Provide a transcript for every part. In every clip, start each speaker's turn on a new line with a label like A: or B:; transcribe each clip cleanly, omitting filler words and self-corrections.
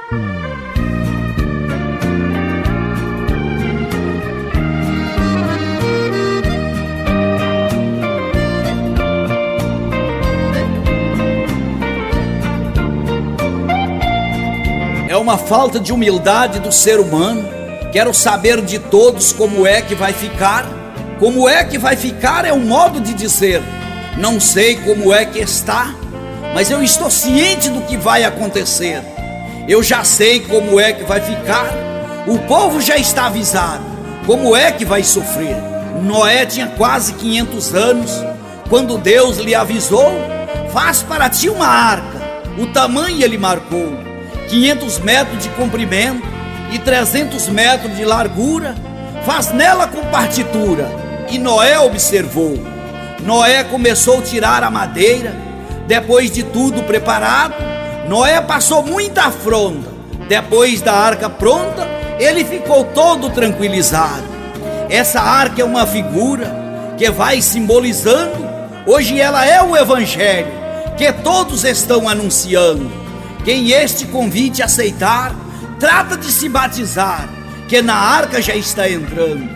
A: É uma falta de humildade do ser humano. Quero saber de todos como é que vai ficar. Como é que vai ficar é um modo de dizer. Não sei como é que está, mas eu estou ciente do que vai acontecer. Eu já sei como é que vai ficar. O povo já está avisado como é que vai sofrer. Noé tinha quase 500 anos quando Deus lhe avisou: faz para ti uma arca. O tamanho ele marcou: 500 metros de comprimento e 300 metros de largura. Faz nela com partitura. E Noé observou. Noé começou a tirar a madeira. Depois de tudo preparado, Noé passou muita afronta. Depois da arca pronta, ele ficou todo tranquilizado. Essa arca é uma figura que vai simbolizando. Hoje ela é o evangelho que todos estão anunciando. Quem este convite aceitar, trata de se batizar, que na arca já está entrando.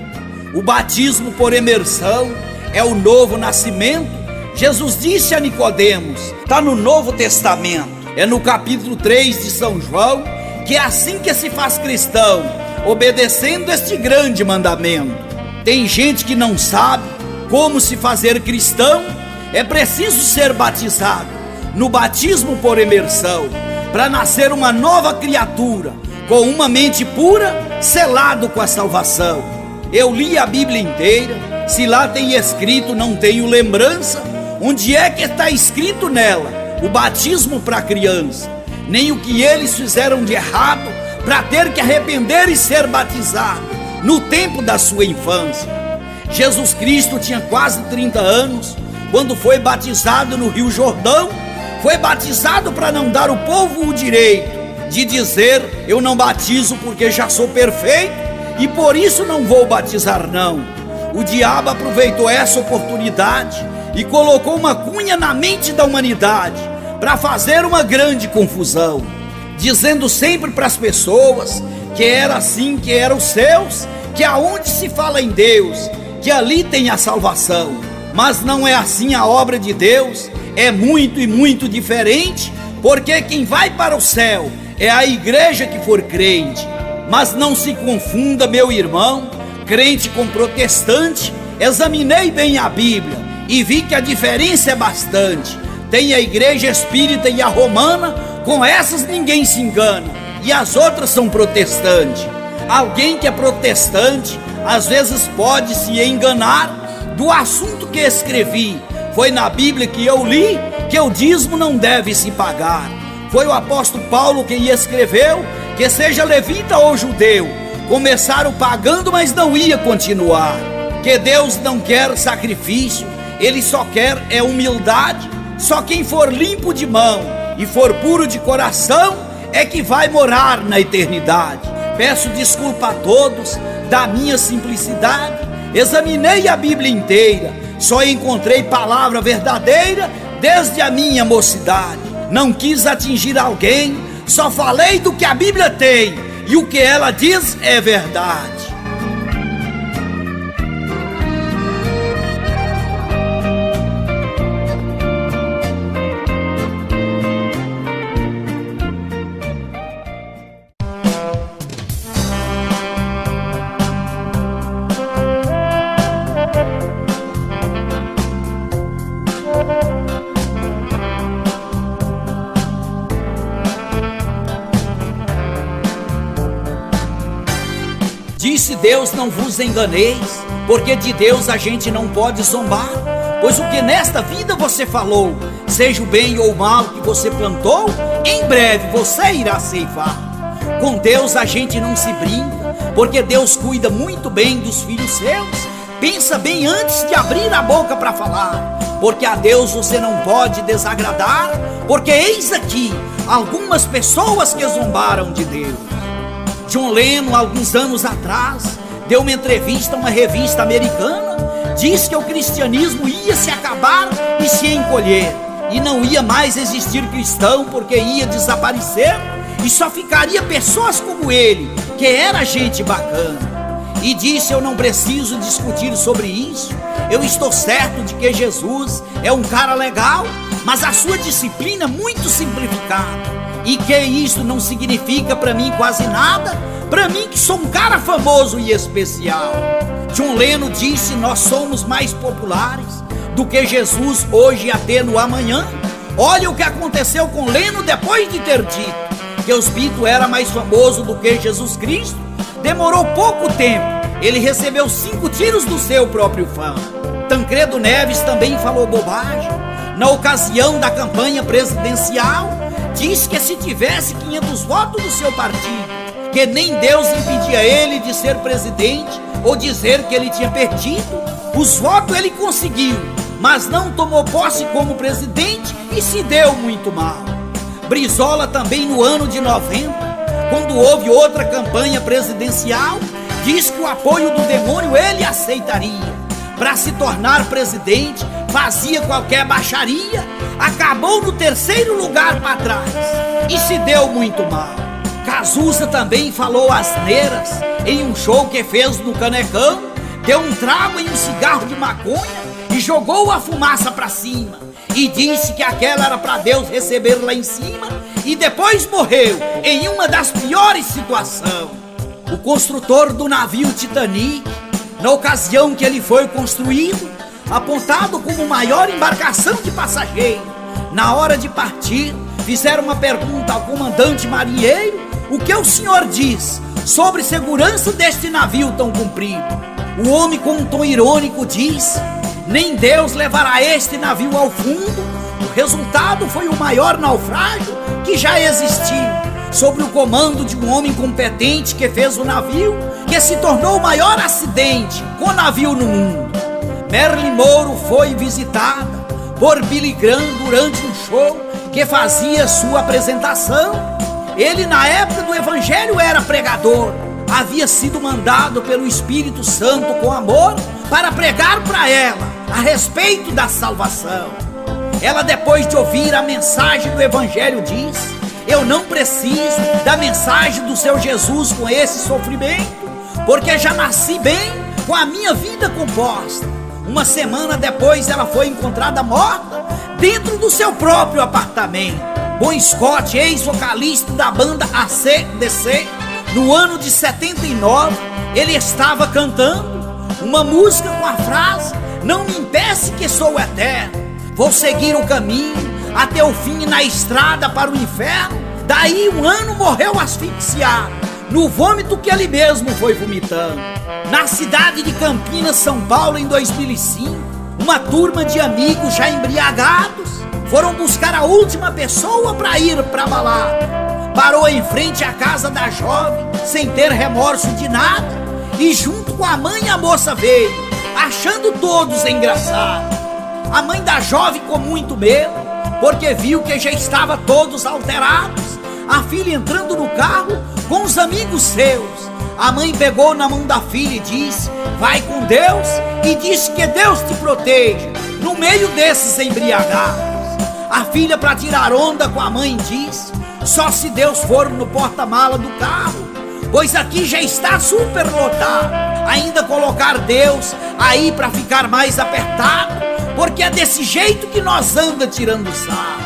A: O batismo por imersão é o novo nascimento. Jesus disse a Nicodemos, está no Novo Testamento, é no capítulo 3 de São João, que é assim que se faz cristão, obedecendo este grande mandamento. Tem gente que não sabe como se fazer cristão. É preciso ser batizado no batismo por imersão, para nascer uma nova criatura, com uma mente pura, selado com a salvação. Eu li a Bíblia inteira. Se lá tem escrito, não tenho lembrança. Onde é que está escrito nela o batismo para criança? Nem o que eles fizeram de errado para ter que arrepender e ser batizado no tempo da sua infância. Jesus Cristo tinha quase 30 anos quando foi batizado no Rio Jordão. Foi batizado para não dar ao povo o direito de dizer: eu não batizo porque já sou perfeito e por isso não vou batizar não. O diabo aproveitou essa oportunidade e colocou uma cunha na mente da humanidade para fazer uma grande confusão, dizendo sempre para as pessoas que era assim, que eram os céus, que aonde se fala em Deus, que ali tem a salvação. Mas não é assim a obra de Deus. É muito e muito diferente, porque quem vai para o céu é a igreja que for crente. Mas não se confunda, meu irmão, crente com protestante. Examinei bem a Bíblia e vi que a diferença é bastante. Tem a igreja espírita e a romana, com essas ninguém se engana, e as outras são protestantes. Alguém que é protestante às vezes pode se enganar do assunto que escrevi. Foi na Bíblia que eu li que o dízimo não deve se pagar. Foi o apóstolo Paulo quem escreveu que seja levita ou judeu, começaram pagando, mas não ia continuar. Que Deus não quer sacrifício, Ele só quer é humildade. Só quem for limpo de mão e for puro de coração é que vai morar na eternidade. Peço desculpa a todos da minha simplicidade. Examinei a Bíblia inteira, só encontrei palavra verdadeira desde a minha mocidade. Não quis atingir alguém, só falei do que a Bíblia tem, e o que ela diz é verdade. Disse Deus: não vos enganeis, porque de Deus a gente não pode zombar. Pois o que nesta vida você falou, seja o bem ou o mal que você plantou, em breve você irá ceifar. Com Deus a gente não se brinca, porque Deus cuida muito bem dos filhos seus. Pensa bem antes de abrir a boca para falar, porque a Deus você não pode desagradar. Porque eis aqui algumas pessoas que zombaram de Deus. John Lennon, alguns anos atrás, deu uma entrevista a uma revista americana. Diz que o cristianismo ia se acabar e se encolher, e não ia mais existir cristão, porque ia desaparecer. e só ficaria pessoas como ele, que era gente bacana. E disse: eu não preciso discutir sobre isso, eu estou certo de que Jesus é um cara legal, mas a sua disciplina é muito simplificada, e que isso não significa para mim quase nada, para mim que sou um cara famoso e especial. John Lennon disse: nós somos mais populares do que Jesus hoje e até no amanhã. Olha o que aconteceu com Lennon depois de ter dito que os Beatles era mais famoso do que Jesus Cristo. Demorou pouco tempo, ele recebeu 5 tiros do seu próprio fã. Tancredo Neves também falou bobagem. Na ocasião da campanha presidencial, disse que se tivesse 500 votos do seu partido, que nem Deus impedia ele de ser presidente ou dizer que ele tinha perdido. Os votos ele conseguiu, mas não tomou posse como presidente e se deu muito mal. Brizola também no ano de 90, quando houve outra campanha presidencial, disse que o apoio do demônio ele aceitaria. Para se tornar presidente, fazia qualquer baixaria, acabou no 3º lugar para trás e se deu muito mal. Cazuza também falou asneiras em um show que fez no Canecão, deu um trago em um cigarro de maconha e jogou a fumaça para cima, e disse que aquela era para Deus receber lá em cima, e depois morreu em uma das piores situações. O construtor do navio Titanic, na ocasião que ele foi construído, apontado como maior embarcação de passageiros, na hora de partir, fizeram uma pergunta ao comandante marinheiro: o que o senhor diz sobre segurança deste navio tão comprido? O homem, com um tom irônico, diz: nem Deus levará este navio ao fundo. O resultado foi o maior naufrágio que já existiu, sob o comando de um homem competente que fez o navio, que se tornou o maior acidente com navio no mundo. Marilyn Monroe foi visitada por Billy Graham durante um show que fazia sua apresentação. Ele, na época do evangelho, era pregador, havia sido mandado pelo Espírito Santo com amor para pregar para ela a respeito da salvação. Ela, depois de ouvir a mensagem do evangelho, diz: eu não preciso da mensagem do seu Jesus com esse sofrimento, porque já nasci bem com a minha vida composta. Uma semana depois, ela foi encontrada morta dentro do seu próprio apartamento. Bon Scott, ex-vocalista da banda AC/DC, no ano de 79, ele estava cantando uma música com a frase: não me impeça que sou eterno, vou seguir o caminho até o fim na estrada para o inferno. Daí um ano morreu asfixiado no vômito que ele mesmo foi vomitando. Na cidade de Campinas, São Paulo, em 2005, uma turma de amigos já embriagados foram buscar a última pessoa para ir para a balada. Parou em frente à casa da jovem, sem ter remorso de nada, e junto com a mãe a moça veio, achando todos engraçados. A mãe da jovem com muito medo, porque viu que já estavam todos alterados. A filha entrando no carro com os amigos seus. A mãe pegou na mão da filha e disse: vai com Deus, e disse que Deus te proteja no meio desses embriagados. A filha, para tirar onda com a mãe, disse: só se Deus for no porta-mala do carro, pois aqui já está superlotado. Ainda colocar Deus aí para ficar mais apertado, porque é desse jeito que nós anda tirando sarro.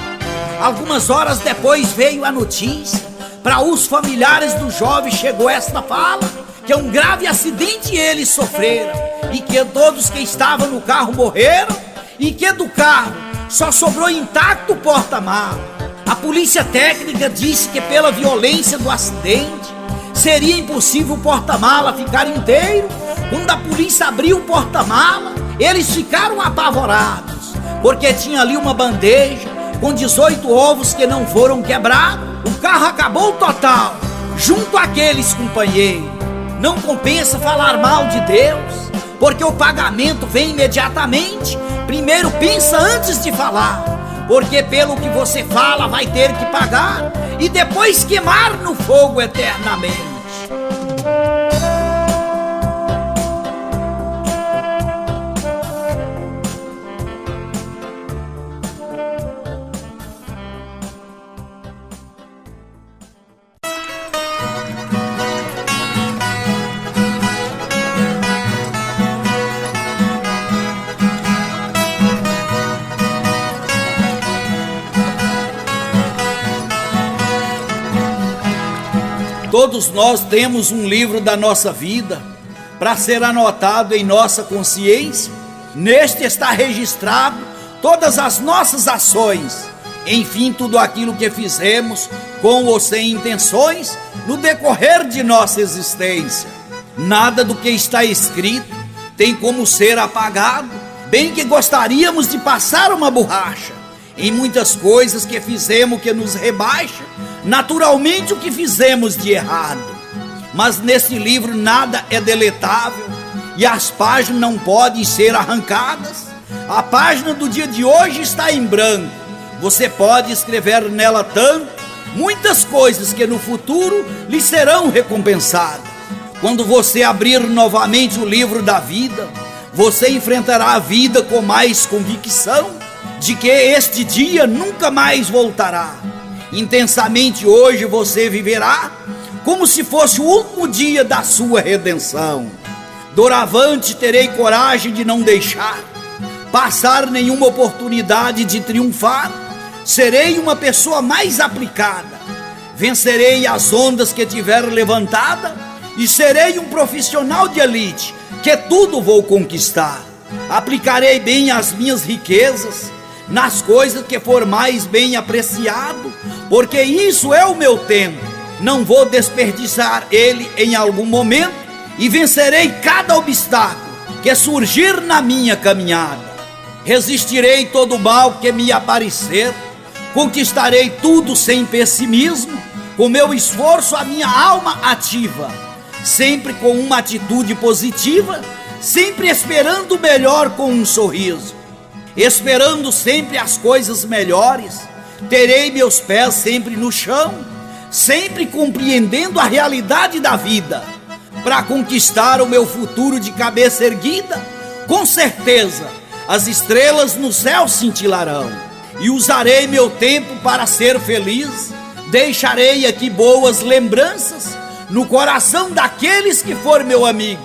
A: Algumas horas depois veio a notícia: para os familiares do jovem chegou esta fala, que é um grave acidente eles sofreram, e que todos que estavam no carro morreram, e que do carro só sobrou intacto o porta-mala. A polícia técnica disse que pela violência do acidente seria impossível o porta-mala ficar inteiro. Quando a polícia abriu o porta-mala, eles ficaram apavorados, porque tinha ali uma bandeja com 18 ovos que não foram quebrados. O carro acabou total, junto àqueles companheiros. Não compensa falar mal de Deus, porque o pagamento vem imediatamente. Primeiro pensa antes de falar, porque pelo que você fala vai ter que pagar, e depois queimar no fogo eternamente. Todos nós temos um livro da nossa vida para ser anotado em nossa consciência. Neste está registrado todas as nossas ações, enfim, tudo aquilo que fizemos com ou sem intenções no decorrer de nossa existência. Nada do que está escrito tem como ser apagado, bem que gostaríamos de passar uma borracha em muitas coisas que fizemos que nos rebaixa, naturalmente o que fizemos de errado. Mas nesse livro nada é deletável e as páginas não podem ser arrancadas. A página do dia de hoje está em branco. Você pode escrever nela muitas coisas que no futuro lhe serão recompensadas. Quando você abrir novamente o livro da vida, você enfrentará a vida com mais convicção de que este dia nunca mais voltará. Intensamente hoje você viverá como se fosse o último dia da sua redenção. Doravante terei coragem de não deixar passar nenhuma oportunidade de triunfar. Serei uma pessoa mais aplicada, vencerei as ondas que tiver levantada e serei um profissional de elite, que tudo vou conquistar. Aplicarei bem as minhas riquezas nas coisas que for mais bem apreciado, porque isso é o meu tempo. Não vou desperdiçar ele em algum momento e vencerei cada obstáculo que surgir na minha caminhada. Resistirei todo o mal que me aparecer, conquistarei tudo sem pessimismo, com meu esforço a minha alma ativa, sempre com uma atitude positiva, sempre esperando o melhor com um sorriso, esperando sempre as coisas melhores. Terei meus pés sempre no chão, sempre compreendendo a realidade da vida, para conquistar o meu futuro de cabeça erguida. Com certeza as estrelas no céu cintilarão, e usarei meu tempo para ser feliz. Deixarei aqui boas lembranças no coração daqueles que for meu amigo.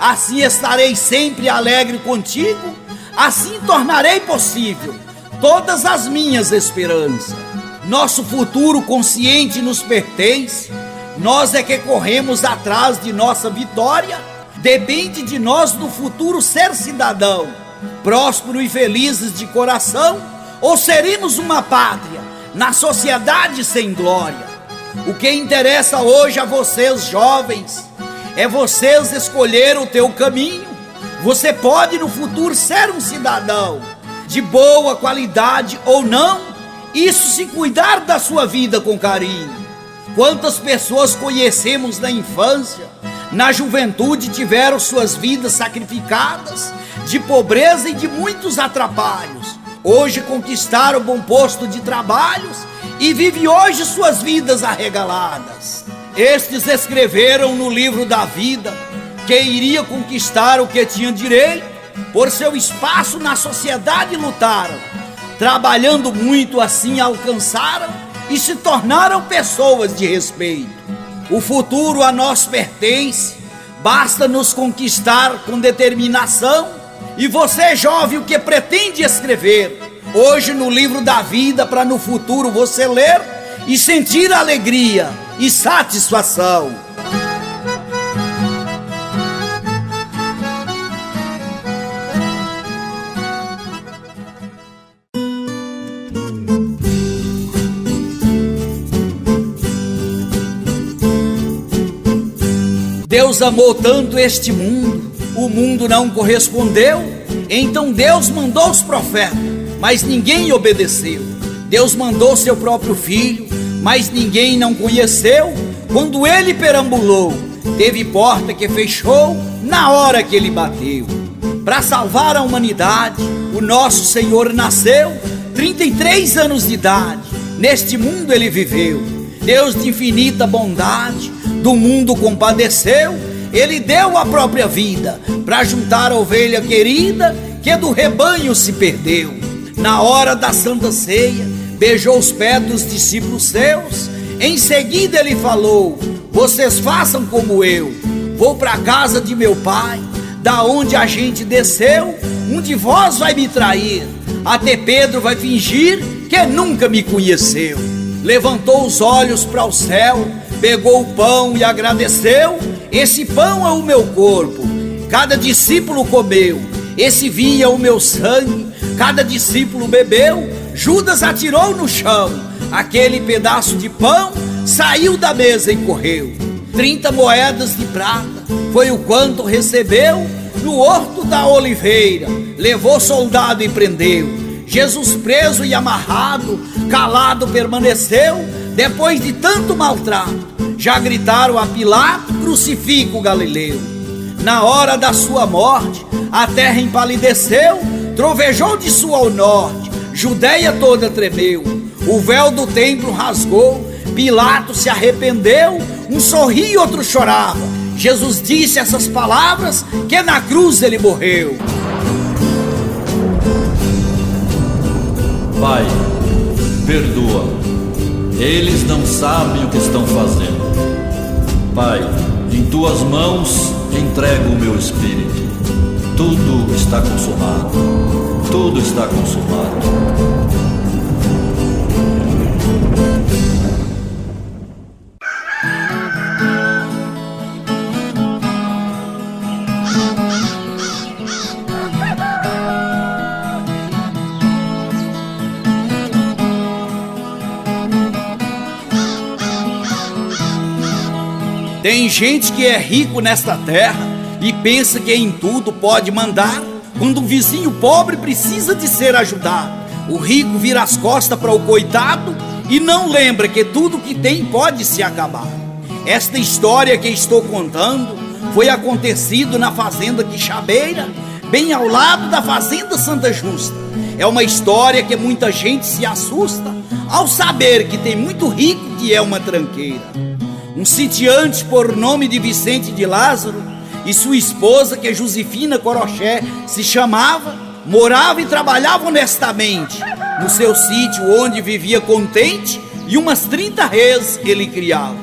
A: Assim estarei sempre alegre contigo, assim tornarei possível todas as minhas esperanças. Nosso futuro consciente nos pertence, nós é que corremos atrás de nossa vitória. Depende de nós no futuro ser cidadão, próspero e felizes de coração, ou seremos uma pátria na sociedade sem glória. O que interessa hoje a vocês jovens é vocês escolher o teu caminho. Você pode no futuro ser um cidadão de boa qualidade ou não, isso se cuidar da sua vida com carinho. Quantas pessoas conhecemos na infância, na juventude tiveram suas vidas sacrificadas, de pobreza e de muitos atrapalhos. Hoje conquistaram bom posto de trabalhos e vivem hoje suas vidas arregaladas. Estes escreveram no livro da vida que iria conquistar o que tinham direito, por seu espaço na sociedade lutaram, trabalhando muito assim alcançaram e se tornaram pessoas de respeito. O futuro a nós pertence, basta nos conquistar com determinação. E você, jovem, o que pretende escrever hoje no livro da vida, para no futuro você ler e sentir alegria e satisfação. Deus amou tanto este mundo, o mundo não correspondeu, então Deus mandou os profetas, mas ninguém obedeceu. Deus mandou seu próprio filho, mas ninguém não conheceu. Quando ele perambulou, teve porta que fechou na hora que ele bateu. Para salvar a humanidade, o nosso Senhor nasceu, 33 anos de idade, neste mundo ele viveu. Deus de infinita bondade, do mundo compadeceu. Ele deu a própria vida para juntar a ovelha querida que do rebanho se perdeu. Na hora da Santa Ceia, beijou os pés dos discípulos seus. Em seguida ele falou: vocês façam como eu. Vou para a casa de meu pai, da onde a gente desceu. Um de vós vai me trair, até Pedro vai fingir que nunca me conheceu. Levantou os olhos para o céu, pegou o pão e agradeceu: esse pão é o meu corpo. Cada discípulo comeu. Esse vinho é o meu sangue. Cada discípulo bebeu. Judas atirou no chão. Aquele pedaço de pão saiu da mesa e correu. 30 moedas de prata foi o quanto recebeu. No horto da oliveira levou soldado e prendeu. Jesus preso e amarrado, calado permaneceu. Depois de tanto maltrato, já gritaram a Pilato: crucifica o Galileu. Na hora da sua morte, a terra empalideceu, trovejou de sul ao norte, Judeia toda tremeu. O véu do templo rasgou, Pilato se arrependeu. Um sorria e outro chorava. Jesus disse essas palavras, que na cruz ele morreu.
B: Pai, perdoa, eles não sabem o que estão fazendo. Pai, em tuas mãos entrego o meu espírito. Tudo está consumado, tudo está consumado.
A: Tem gente que é rico nesta terra e pensa que em tudo pode mandar. Quando um vizinho pobre precisa de ser ajudado, o rico vira as costas para o coitado e não lembra que tudo que tem pode se acabar. Esta história que estou contando foi acontecido na fazenda Quixabeira, bem ao lado da fazenda Santa Justa. É uma história que muita gente se assusta ao saber que tem muito rico que é uma tranqueira. Um sitiante por nome de Vicente de Lázaro e sua esposa, que Josefina Coroché se chamava, morava e trabalhava honestamente no seu sítio, onde vivia contente, e umas 30 reses ele criava.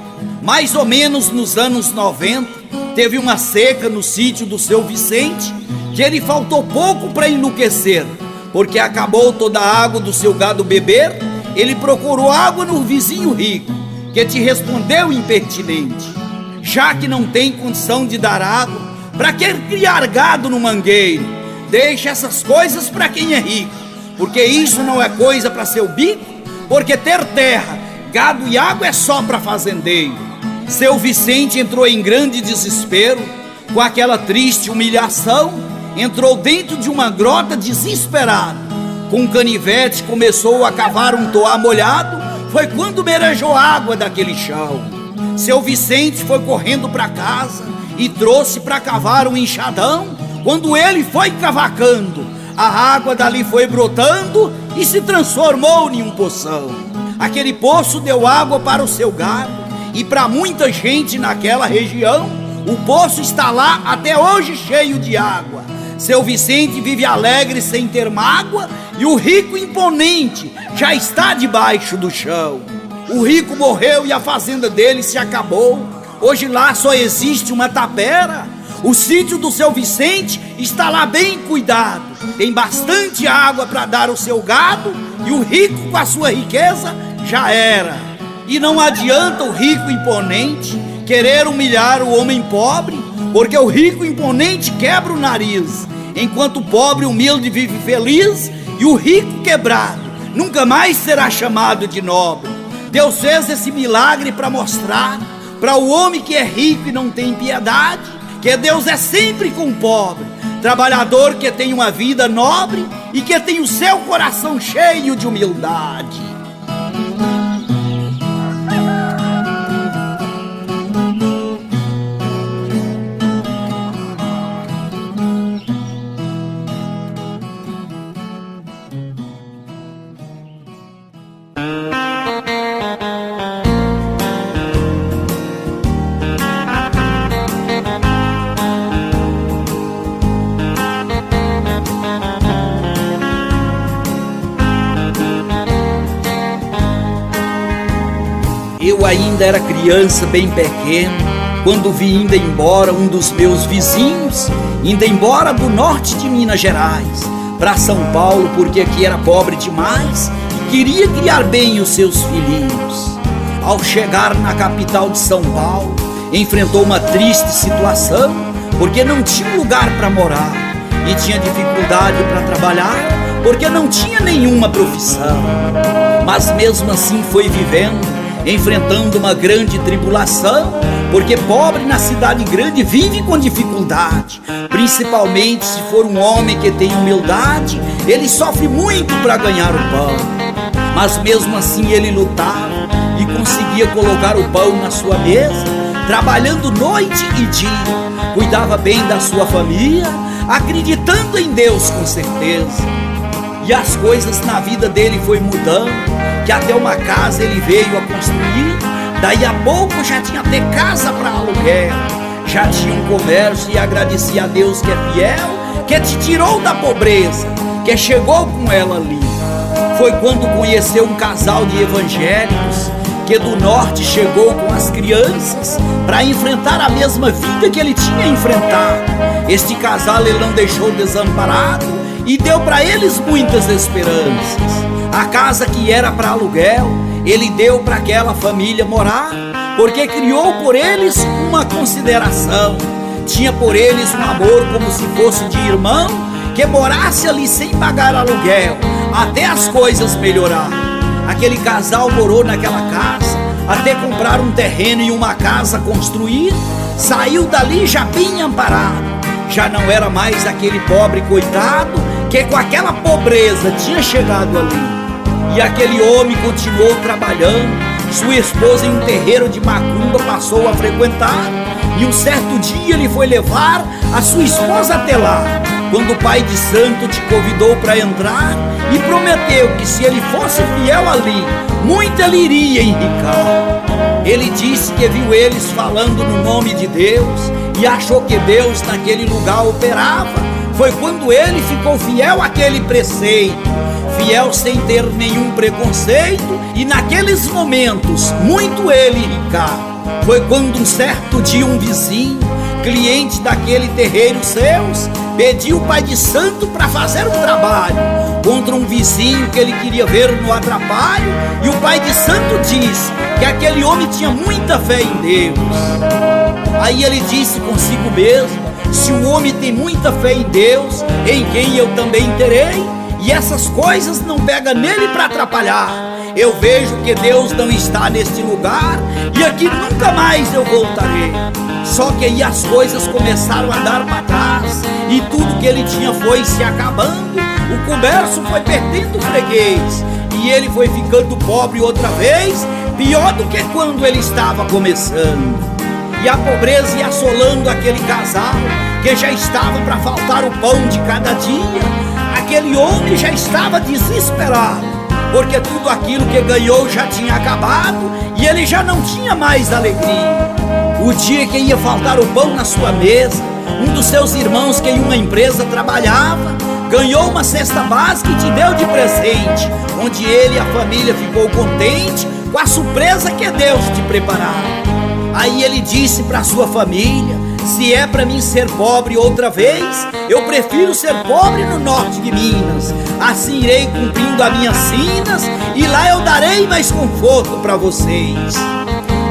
A: Mais ou menos nos anos 90, teve uma seca no sítio do seu Vicente, que ele faltou pouco para enlouquecer, porque acabou toda a água do seu gado beber. Ele procurou água no vizinho rico, que te respondeu impertinente: já que não tem condição de dar água, para que criar gado no mangueiro? Deixa essas coisas para quem é rico, porque isso não é coisa para seu bico, porque ter terra, gado e água é só para fazendeiro. Seu Vicente entrou em grande desespero, com aquela triste humilhação, entrou dentro de uma grota desesperado, com um canivete começou a cavar um toar molhado. Foi quando merejou água daquele chão. Seu Vicente foi correndo para casa e trouxe para cavar um enxadão. Quando ele foi cavacando, a água dali foi brotando e se transformou em um poção. Aquele poço deu água para o seu gado e para muita gente naquela região. O poço está lá até hoje cheio de água. Seu Vicente vive alegre sem ter mágoa, e o rico imponente já está debaixo do chão. O rico morreu e a fazenda dele se acabou. Hoje lá só existe uma tapera. O sítio do seu Vicente está lá bem cuidado. Tem bastante água para dar ao seu gado, e o rico com a sua riqueza já era. E não adianta o rico imponente querer humilhar o homem pobre, porque o rico imponente quebra o nariz, enquanto o pobre humilde vive feliz, e o rico quebrado nunca mais será chamado de nobre. Deus fez esse milagre para mostrar para o homem que é rico e não tem piedade, que Deus é sempre com o pobre, trabalhador que tem uma vida nobre e que tem o seu coração cheio de humildade. Eu ainda era criança bem pequeno, quando vi indo embora um dos meus vizinhos, indo embora do norte de Minas Gerais, para São Paulo, porque aqui era pobre demais e queria criar bem os seus filhinhos. Ao chegar na capital de São Paulo, enfrentou uma triste situação, porque não tinha lugar para morar e tinha dificuldade para trabalhar, porque não tinha nenhuma profissão. Mas mesmo assim foi vivendo, enfrentando uma grande tribulação, porque pobre na cidade grande vive com dificuldade, principalmente se for um homem que tem humildade, ele sofre muito para ganhar o pão. Mas mesmo assim ele lutava e conseguia colocar o pão na sua mesa, trabalhando noite e dia, cuidava bem da sua família, acreditando em Deus com certeza. E as coisas na vida dele foi mudando, que até uma casa ele veio a construir, daí a pouco já tinha até casa para aluguel, já tinha um comércio e agradecia a Deus que é fiel, que te tirou da pobreza, que chegou com ela ali. Foi quando conheceu um casal de evangélicos, que do norte chegou com as crianças para enfrentar a mesma vida que ele tinha enfrentado. Este casal ele não deixou desamparado e deu para eles muitas esperanças. A casa que era para aluguel, ele deu para aquela família morar, porque criou por eles uma consideração, tinha por eles um amor como se fosse de irmão, que morasse ali sem pagar aluguel, até as coisas melhorar. Aquele casal morou naquela casa, até comprar um terreno e uma casa construir, saiu dali já bem amparado, já não era mais aquele pobre coitado, que com aquela pobreza tinha chegado ali. E aquele homem continuou trabalhando, sua esposa em um terreiro de macumba passou a frequentar, e um certo dia ele foi levar a sua esposa até lá, quando o pai de santo te convidou para entrar e prometeu que se ele fosse fiel ali, muito ele iria enricar. Ele disse que viu eles falando no nome de Deus e achou que Deus naquele lugar operava. Foi quando ele ficou fiel àquele preceito, fiel sem ter nenhum preconceito, e naqueles momentos muito ele enricar. Foi quando um certo dia um vizinho, cliente daquele terreiro seus, pediu o pai de santo para fazer um trabalho contra um vizinho que ele queria ver no atrapalho, e o pai de santo disse que aquele homem tinha muita fé em Deus. Aí ele disse consigo mesmo: se o homem tem muita fé em Deus, em quem eu também terei, e essas coisas não pegam nele para atrapalhar. Eu vejo que Deus não está neste lugar e aqui nunca mais eu voltarei. Só que aí as coisas começaram a dar para trás e tudo que ele tinha foi se acabando. O comércio foi perdendo freguês e ele foi ficando pobre outra vez, pior do que quando ele estava começando. E a pobreza ia assolando aquele casal, que já estava para faltar o pão de cada dia. Aquele homem já estava desesperado, porque tudo aquilo que ganhou já tinha acabado e ele já não tinha mais alegria. O dia que ia faltar o pão na sua mesa, um dos seus irmãos que em uma empresa trabalhava, ganhou uma cesta básica e te deu de presente, onde ele e a família ficou contente com a surpresa que Deus te preparava. Aí ele disse para sua família: se é para mim ser pobre outra vez, eu prefiro ser pobre no norte de Minas. Assim irei cumprindo as minhas sinas e lá eu darei mais conforto para vocês.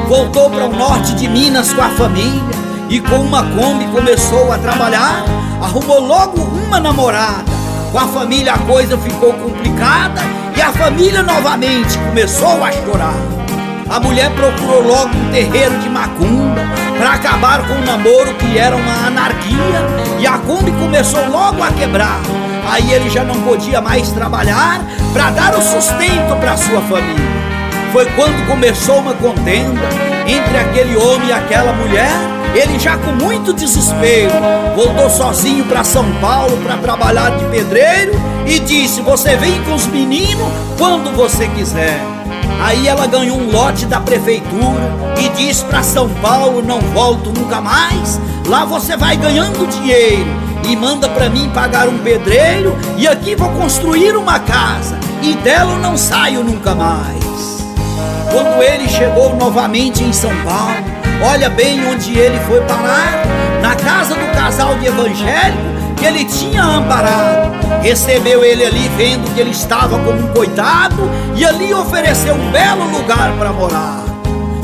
A: Voltou para o norte de Minas com a família e com uma Kombi começou a trabalhar. Arrumou logo uma namorada. Com a família a coisa ficou complicada e a família novamente começou a chorar. A mulher procurou logo um terreiro de macumba para acabar com o namoro, que era uma anarquia, e a Kombi começou logo a quebrar. Aí ele já não podia mais trabalhar para dar o sustento para sua família. Foi quando começou uma contenda entre aquele homem e aquela mulher. Ele já com muito desespero voltou sozinho para São Paulo para trabalhar de pedreiro e disse: você vem com os meninos quando você quiser. Aí ela ganhou um lote da prefeitura e disse: para São Paulo não volto nunca mais, lá você vai ganhando dinheiro e manda para mim pagar um pedreiro, e aqui vou construir uma casa e dela eu não saio nunca mais. Quando ele chegou novamente em São Paulo, olha bem onde ele foi parar, na casa do casal de evangélico que ele tinha amparado. Recebeu ele ali vendo que ele estava como um coitado e ali ofereceu um belo lugar para morar.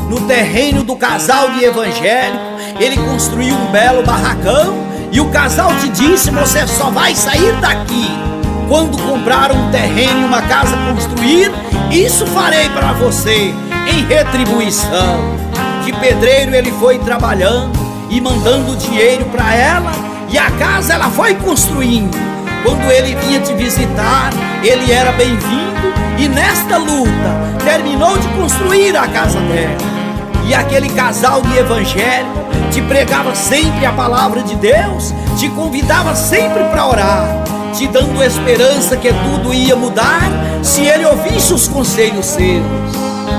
A: no terreno do casal de evangélico, ele construiu um belo barracão e o casal te disse: você só vai sair daqui quando comprar um terreno e uma casa construir, isso farei para você em retribuição. De pedreiro ele foi trabalhando e mandando dinheiro para ela, e a casa ela foi construindo. Quando ele vinha te visitar, ele era bem-vindo, e nesta luta terminou de construir a casa dela. E aquele casal de evangélico te pregava sempre a palavra de Deus, te convidava sempre para orar, te dando esperança que tudo ia mudar se ele ouvisse os conselhos seus.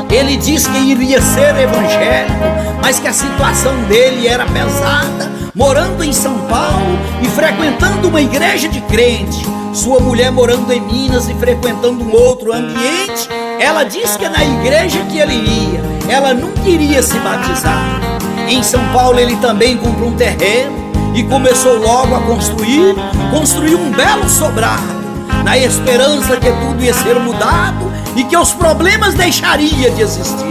A: Ele disse que iria ser evangélico, mas que a situação dele era pesada, morando em São Paulo e frequentando uma igreja de crente. Sua mulher morando em Minas e frequentando um outro ambiente. Ela disse que na igreja que ele ia, ela não queria se batizar. Em São Paulo ele também comprou um terreno e começou logo a construiu um belo sobrado, na esperança que tudo ia ser mudado e que os problemas deixariam de existir.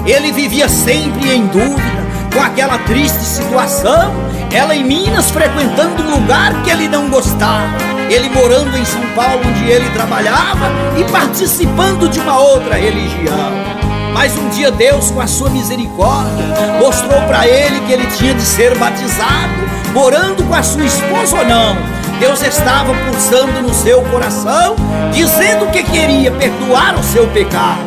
A: Ele vivia sempre em dúvida, com aquela triste situação, ela em Minas frequentando um lugar que ele não gostava, ele morando em São Paulo onde ele trabalhava e participando de uma outra religião. Mas um dia Deus, com a sua misericórdia, mostrou para ele que ele tinha de ser batizado, morando com a sua esposa ou não. Deus estava pulsando no seu coração, dizendo que queria perdoar o seu pecado.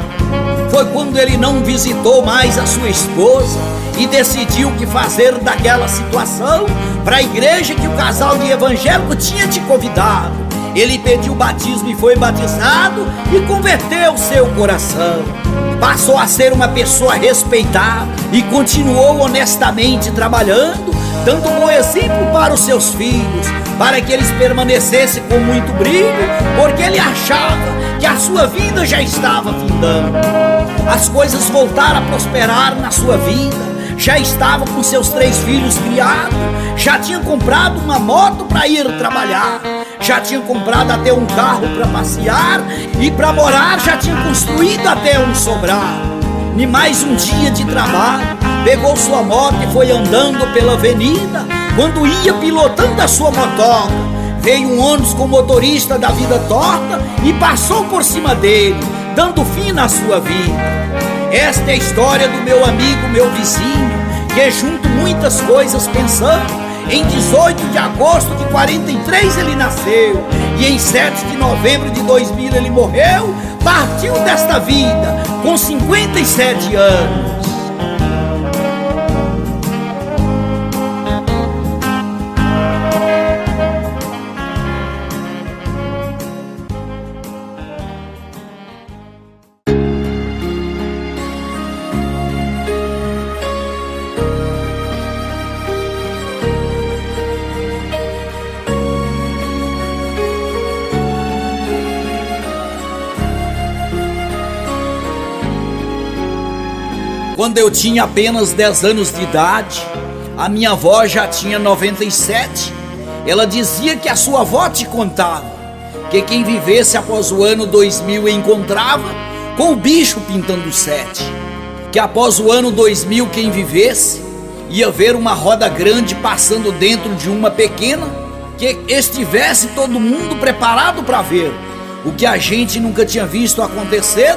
A: Foi quando ele não visitou mais a sua esposa e decidiu que fazer daquela situação para a igreja que o casal de evangélico tinha te convidado. Ele pediu batismo e foi batizado e converteu seu coração. Passou a ser uma pessoa respeitada e continuou honestamente trabalhando, dando um bom exemplo para os seus filhos, para que eles permanecessem com muito brilho, porque ele achava que a sua vida já estava findando. As coisas voltaram a prosperar na sua vida, já estava com seus 3 filhos criados, já tinha comprado uma moto para ir trabalhar, já tinha comprado até um carro para passear, e para morar já tinha construído até um sobrado. E mais um dia de trabalho, pegou sua moto e foi andando pela avenida. Quando ia pilotando a sua motoca, veio um ônibus com o motorista da vida torta e passou por cima dele, dando fim na sua vida. Esta é a história do meu amigo, meu vizinho, que junto muitas coisas pensando, em 18 de agosto de 43 ele nasceu, e em 7 de novembro de 2000 ele morreu, partiu desta vida com 57 anos. Quando eu tinha apenas 10 anos de idade, a minha avó já tinha 97. Ela dizia que a sua avó te contava que quem vivesse após o ano 2000 encontrava com o bicho pintando 7. Que após o ano 2000 quem vivesse ia ver uma roda grande passando dentro de uma pequena, que estivesse todo mundo preparado para ver o que a gente nunca tinha visto acontecer,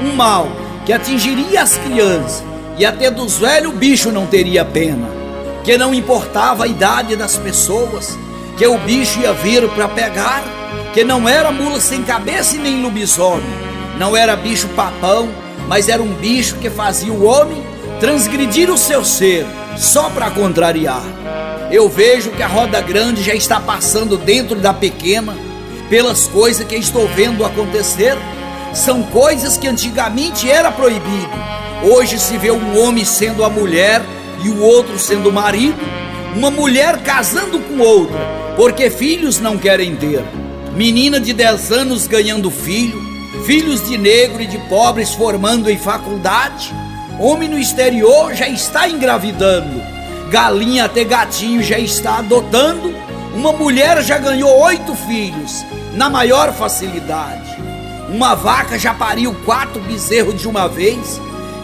A: um mal que atingiria as crianças, e até dos velhos o bicho não teria pena, que não importava a idade das pessoas, que o bicho ia vir para pegar, que não era mula sem cabeça e nem lobisomem, não era bicho papão, mas era um bicho que fazia o homem transgredir o seu ser, só para contrariar. Eu vejo que a roda grande já está passando dentro da pequena, pelas coisas que estou vendo acontecer. São coisas que antigamente era proibido. Hoje se vê um homem sendo a mulher e o outro sendo o marido, uma mulher casando com outra, porque filhos não querem ter. Menina de 10 anos ganhando filho, filhos de negro e de pobres formando em faculdade. Homem no exterior já está engravidando, galinha até gatinho já está adotando. Uma mulher já ganhou 8 filhos na maior facilidade. Uma vaca já pariu 4 bezerros de uma vez,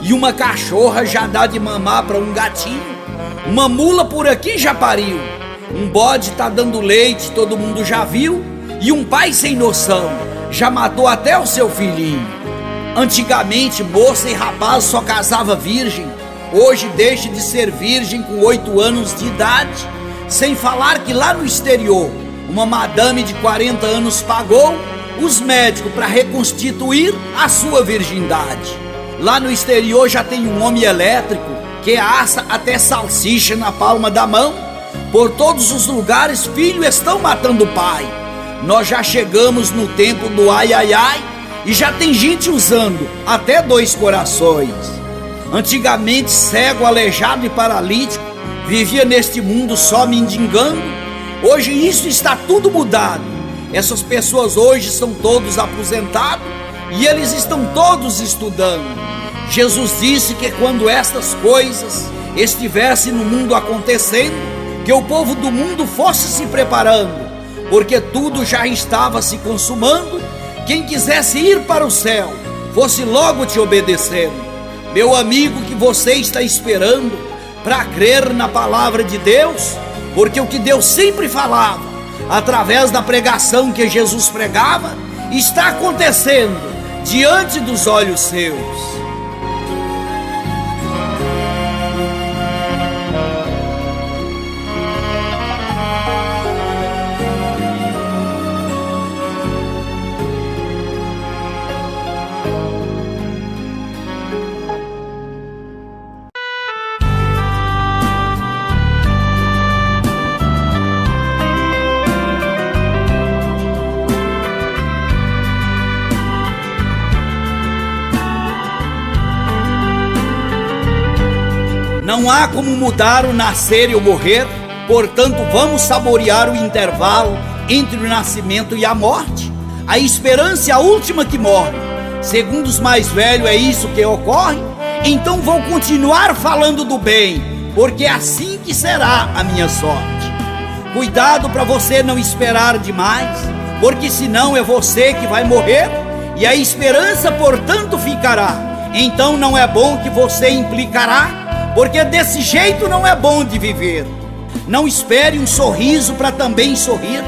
A: e uma cachorra já dá de mamar para um gatinho. Uma mula por aqui já pariu, um bode tá dando leite, todo mundo já viu, e um pai sem noção já matou até o seu filhinho. Antigamente moça e rapaz só casava virgem, hoje deixa de ser virgem com 8 anos de idade. Sem falar que lá no exterior, uma madame de 40 anos pagou os médicos para reconstituir a sua virgindade. Lá no exterior já tem um homem elétrico que assa até salsicha na palma da mão. Por todos os lugares filhos estão matando o pai. Nós já chegamos no tempo do ai ai ai e já tem gente usando até 2 corações. Antigamente cego, aleijado e paralítico vivia neste mundo só mendigando. Hoje isso está tudo mudado. Essas pessoas hoje são todos aposentados e eles estão todos estudando. Jesus disse que quando estas coisas estivessem no mundo acontecendo, que o povo do mundo fosse se preparando, porque tudo já estava se consumando. Quem quisesse ir para o céu, fosse logo te obedecendo. Meu amigo, que você está esperando para crer na palavra de Deus? Porque o que Deus sempre falava, através da pregação que Jesus pregava, está acontecendo diante dos olhos seus. Não há como mudar o nascer e o morrer, portanto vamos saborear o intervalo entre o nascimento e a morte. A esperança é a última que morre. Segundo os mais velhos é isso que ocorre. Então vou continuar falando do bem, porque é assim que será a minha sorte. Cuidado para você não esperar demais, porque senão é você que vai morrer e a esperança portanto ficará. Então não é bom que você implicará, porque desse jeito não é bom de viver. Não espere um sorriso para também sorrir,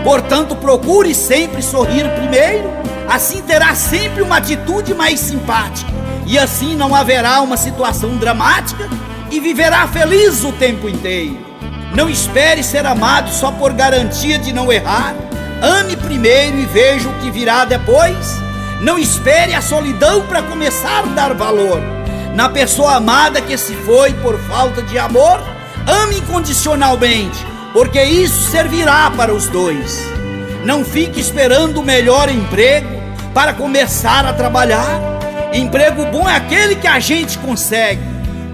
A: portanto procure sempre sorrir primeiro. Assim terá sempre uma atitude mais simpática, e assim não haverá uma situação dramática e viverá feliz o tempo inteiro. Não espere ser amado só por garantia de não errar. Ame primeiro e veja o que virá depois. Não espere a solidão para começar a dar valor na pessoa amada que se foi por falta de amor. Ame incondicionalmente, porque isso servirá para os dois. Não fique esperando o melhor emprego para começar a trabalhar. Emprego bom é aquele que a gente consegue.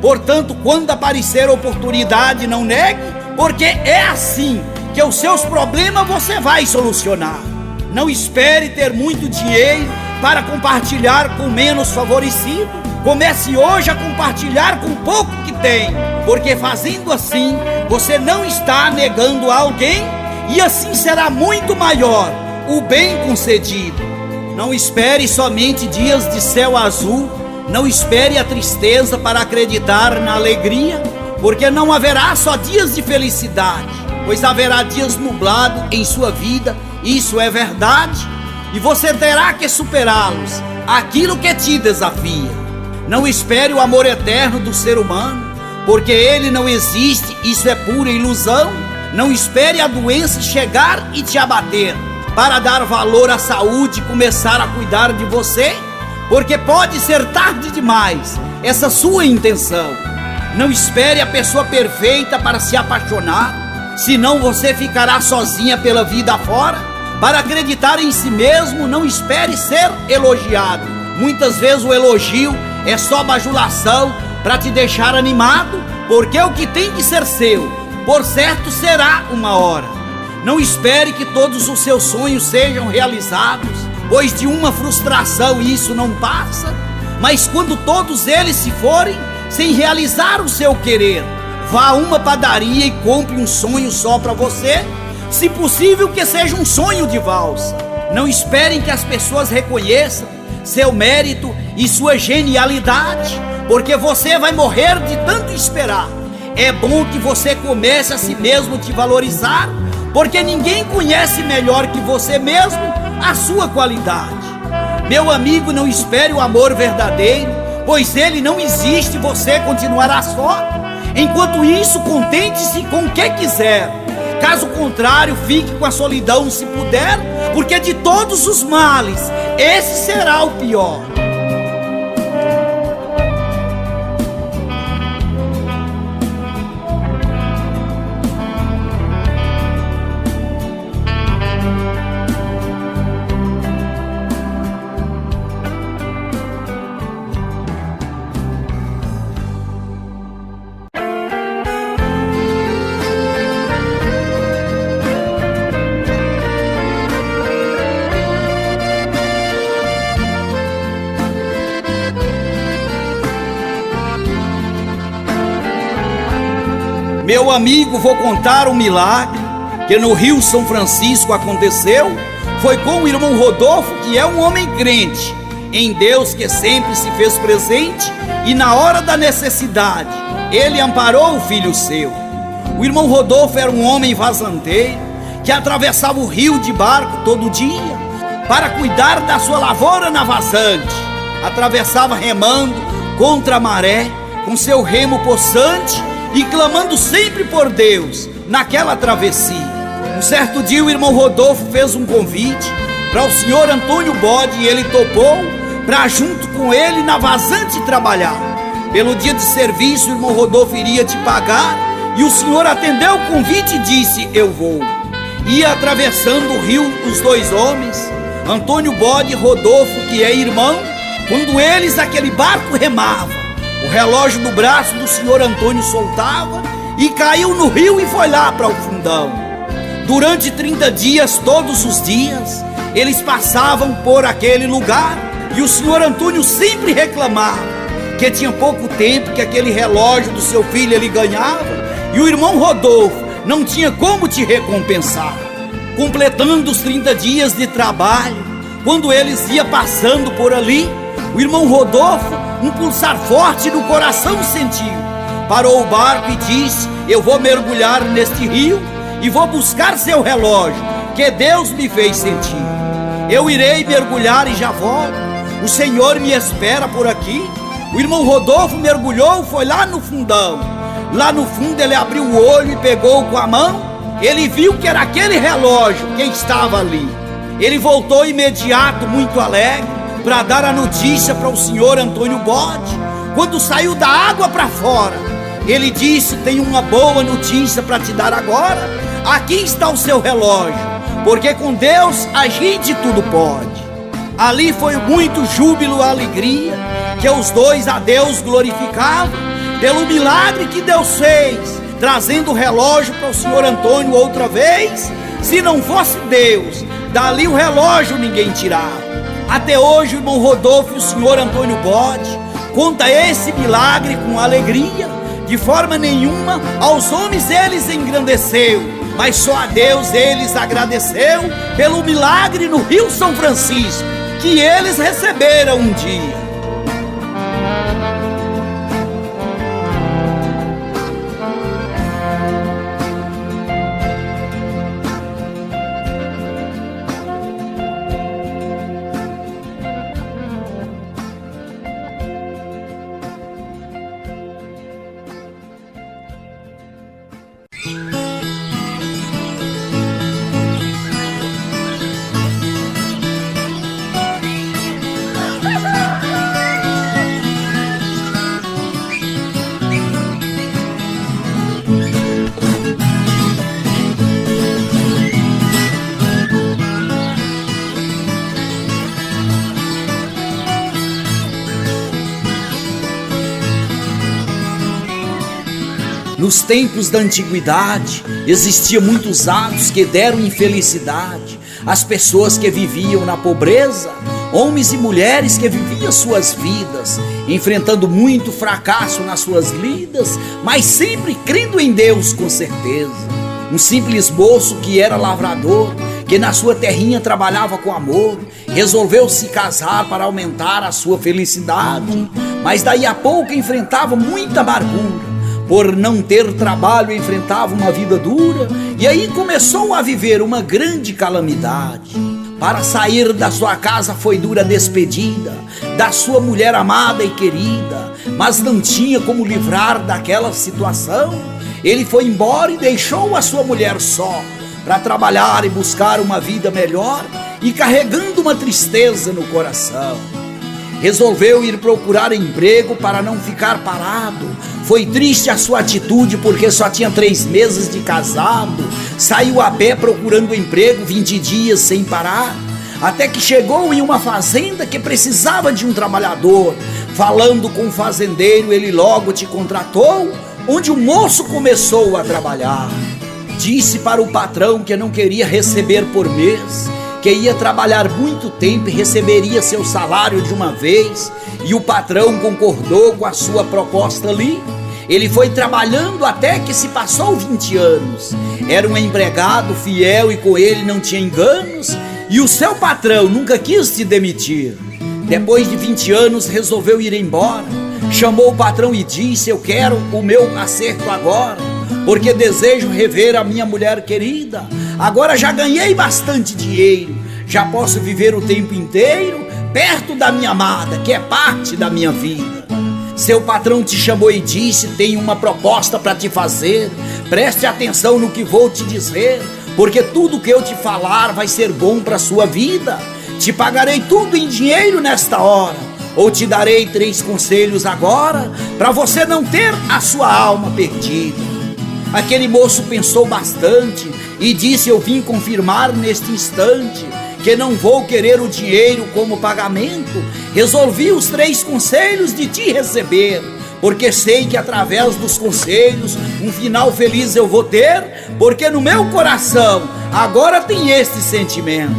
A: Portanto, quando aparecer oportunidade, não negue, porque é assim que os seus problemas você vai solucionar. Não espere ter muito dinheiro para compartilhar com menos favorecido. Comece hoje a compartilhar com o pouco que tem, porque fazendo assim, você não está negando a alguém, e assim será muito maior o bem concedido. Não espere somente dias de céu azul, não espere a tristeza para acreditar na alegria, porque não haverá só dias de felicidade, pois haverá dias nublados em sua vida, isso é verdade, e você terá que superá-los, aquilo que te desafia. Não espere o amor eterno do ser humano, porque ele não existe, isso é pura ilusão. Não espere a doença chegar e te abater, para dar valor à saúde e começar a cuidar de você, porque pode ser tarde demais essa sua intenção. Não espere a pessoa perfeita para se apaixonar, senão você ficará sozinha pela vida afora. Para acreditar em si mesmo, não espere ser elogiado. Muitas vezes o elogio é só bajulação para te deixar animado, porque o que tem que ser seu, por certo será uma hora. Não espere que todos os seus sonhos sejam realizados, pois de uma frustração isso não passa. Mas quando todos eles se forem, sem realizar o seu querer, vá a uma padaria e compre um sonho só para você, se possível que seja um sonho de valsa. Não esperem que as pessoas reconheçam seu mérito e sua genialidade, porque você vai morrer de tanto esperar. É bom que você comece a si mesmo te valorizar, porque ninguém conhece melhor que você mesmo a sua qualidade. Meu amigo, não espere o amor verdadeiro, pois ele não existe, você continuará só. Enquanto isso, contente-se com o que quiser. Caso contrário, fique com a solidão se puder, porque de todos os males, esse será o pior. Meu amigo, vou contar um milagre que no Rio São Francisco aconteceu. Foi com o irmão Rodolfo, que é um homem crente em Deus, que sempre se fez presente, e na hora da necessidade ele amparou o filho seu. O irmão Rodolfo era um homem vazanteiro que atravessava o rio de barco todo dia para cuidar da sua lavoura na vazante. Atravessava remando contra a maré, com seu remo possante e clamando sempre por Deus naquela travessia. Um certo dia o irmão Rodolfo fez um convite para o senhor Antônio Bode, e ele topou para junto com ele na vazante trabalhar. Pelo dia de serviço o irmão Rodolfo iria te pagar, e o senhor atendeu o convite e disse: eu vou. Ia atravessando o rio os dois homens, Antônio Bode e Rodolfo, que é irmão, quando eles aquele barco remava. O relógio do braço do senhor Antônio soltava e caiu no rio e foi lá para o fundão. Durante 30 dias, todos os dias, eles passavam por aquele lugar, e o senhor Antônio sempre reclamava que tinha pouco tempo que aquele relógio do seu filho ele ganhava, e o irmão Rodolfo não tinha como te recompensar. Completando os 30 dias de trabalho, quando eles iam passando por ali, o irmão Rodolfo, um pulsar forte no coração sentiu. Parou o barco e disse: eu vou mergulhar neste rio e vou buscar seu relógio, que Deus me fez sentir. Eu irei mergulhar e já volto, o Senhor me espera por aqui. O irmão Rodolfo mergulhou, foi lá no fundão. Lá no fundo ele abriu o olho e pegou com a mão. Ele viu que era aquele relógio que estava ali. Ele voltou imediato, muito alegre, para dar a notícia para o senhor Antônio Bode. Quando saiu da água para fora, ele disse: tenho uma boa notícia para te dar agora. Aqui está o seu relógio, porque com Deus a gente tudo pode. Ali foi muito júbilo e alegria, que os dois a Deus glorificavam pelo milagre que Deus fez, trazendo o relógio para o senhor Antônio outra vez. Se não fosse Deus, dali o relógio ninguém tirava. Até hoje o irmão Rodolfo e o senhor Antônio Bode conta esse milagre com alegria. De forma nenhuma aos homens eles engrandeceu, mas só a Deus eles agradeceu pelo milagre no Rio São Francisco que eles receberam um dia. Nos tempos da antiguidade, existiam muitos atos que deram infelicidade às pessoas que viviam na pobreza, homens e mulheres que viviam suas vidas, enfrentando muito fracasso nas suas lidas, mas sempre crendo em Deus com certeza. Um simples moço que era lavrador, que na sua terrinha trabalhava com amor, resolveu se casar para aumentar a sua felicidade, mas daí a pouco enfrentava muita amargura. Por não ter trabalho, enfrentava uma vida dura, e aí começou a viver uma grande calamidade. Para sair da sua casa foi dura despedida da sua mulher amada e querida, mas não tinha como livrar daquela situação. Ele foi embora e deixou a sua mulher só, para trabalhar e buscar uma vida melhor, e carregando uma tristeza no coração. Resolveu ir procurar emprego para não ficar parado. Foi triste a sua atitude, porque só tinha 3 meses de casado. Saiu a pé procurando emprego 20 dias sem parar, até que chegou em uma fazenda que precisava de um trabalhador. Falando com o fazendeiro, ele logo te contratou, onde o moço começou a trabalhar. Disse para o patrão que não queria receber por mês, que ia trabalhar muito tempo e receberia seu salário de uma vez, e o patrão concordou com a sua proposta ali. Ele foi trabalhando até que se passou 20 anos. Era um empregado fiel e com ele não tinha enganos, e o seu patrão nunca quis te demitir. Depois de 20 anos resolveu ir embora. Chamou o patrão e disse: eu quero o meu acerto agora, porque desejo rever a minha mulher querida. Agora já ganhei bastante dinheiro, já posso viver o tempo inteiro perto da minha amada, que é parte da minha vida. Seu patrão te chamou e disse: tenho uma proposta para te fazer. Preste atenção no que vou te dizer, porque tudo que eu te falar vai ser bom para a sua vida. Te pagarei tudo em dinheiro nesta hora, ou te darei 3 conselhos agora, para você não ter a sua alma perdida. Aquele moço pensou bastante e disse: eu vim confirmar neste instante que não vou querer o dinheiro como pagamento. Resolvi os 3 conselhos de te receber, porque sei que através dos conselhos um final feliz eu vou ter, porque no meu coração agora tem este sentimento.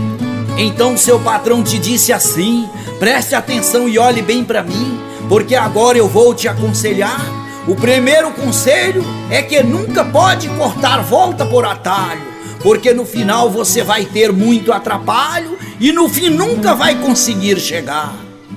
A: Então seu patrão te disse assim: preste atenção e olhe bem para mim, porque agora eu vou te aconselhar. O primeiro conselho é que nunca pode cortar volta por atalho, porque no final você vai ter muito atrapalho e no fim nunca vai conseguir chegar.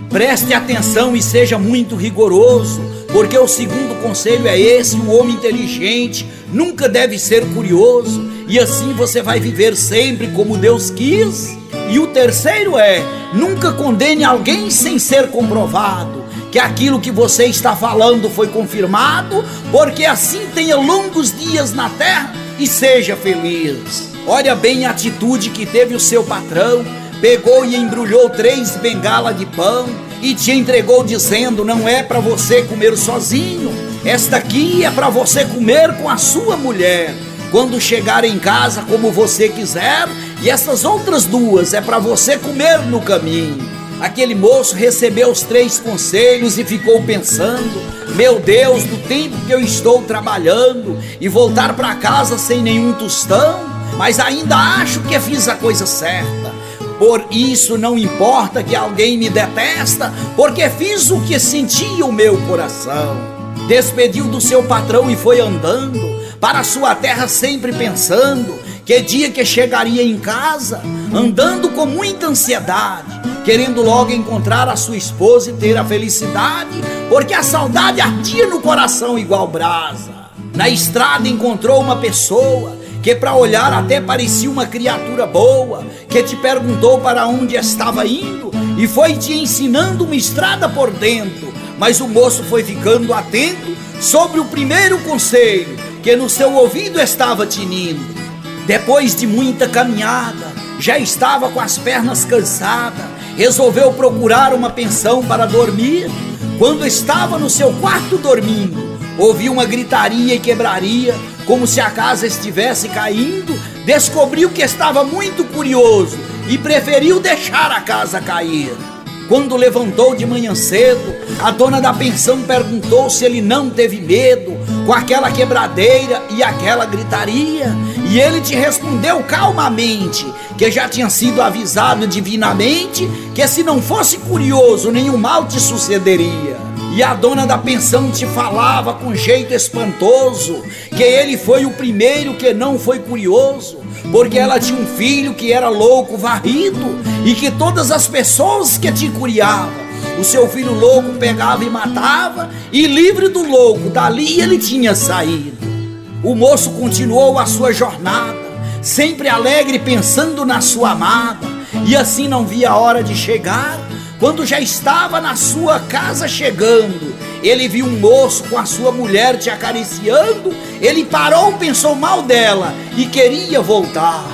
A: Preste atenção e seja muito rigoroso, porque o segundo conselho é esse: o homem inteligente nunca deve ser curioso, e assim você vai viver sempre como Deus quis. E o terceiro é: nunca condene alguém sem ser comprovado, que aquilo que você está falando foi confirmado, porque assim tenha longos dias na terra e seja feliz. Olha bem a atitude que teve o seu patrão. Pegou e embrulhou 3 bengalas de pão e te entregou dizendo: não é para você comer sozinho, esta aqui é para você comer com a sua mulher quando chegar em casa, como você quiser, e essas outras 2 é para você comer no caminho. Aquele moço recebeu os 3 conselhos e ficou pensando: meu Deus, do tempo que eu estou trabalhando e voltar para casa sem nenhum tostão, mas ainda acho que fiz a coisa certa. Por isso não importa que alguém me detesta, porque fiz o que sentia o meu coração. Despediu do seu patrão e foi andando para sua terra, sempre pensando que dia que chegaria em casa, andando com muita ansiedade, querendo logo encontrar a sua esposa e ter a felicidade, porque a saudade ardia no coração igual brasa. Na estrada encontrou uma pessoa que para olhar até parecia uma criatura boa, que te perguntou para onde estava indo e foi te ensinando uma estrada por dentro. Mas o moço foi ficando atento sobre o primeiro conselho que no seu ouvido estava tinindo. Depois de muita caminhada, já estava com as pernas cansadas, resolveu procurar uma pensão para dormir. Quando estava no seu quarto dormindo, ouviu uma gritaria e quebraria, como se a casa estivesse caindo. Descobriu que estava muito curioso e preferiu deixar a casa cair. Quando levantou de manhã cedo, a dona da pensão perguntou se ele não teve medo com aquela quebradeira e aquela gritaria, e ele te respondeu calmamente que já tinha sido avisado divinamente que se não fosse curioso nenhum mal te sucederia. e a dona da pensão te falava com jeito espantoso que ele foi o primeiro que não foi curioso, porque ela tinha um filho que era louco varrido, e que todas as pessoas que te curiavam, o seu filho louco pegava e matava, e livre do louco, dali ele tinha saído. O moço continuou a sua jornada, sempre alegre pensando na sua amada, e assim não via a hora de chegar. Quando já estava na sua casa chegando, ele viu um moço com a sua mulher te acariciando. Ele parou, pensou mal dela e queria voltar,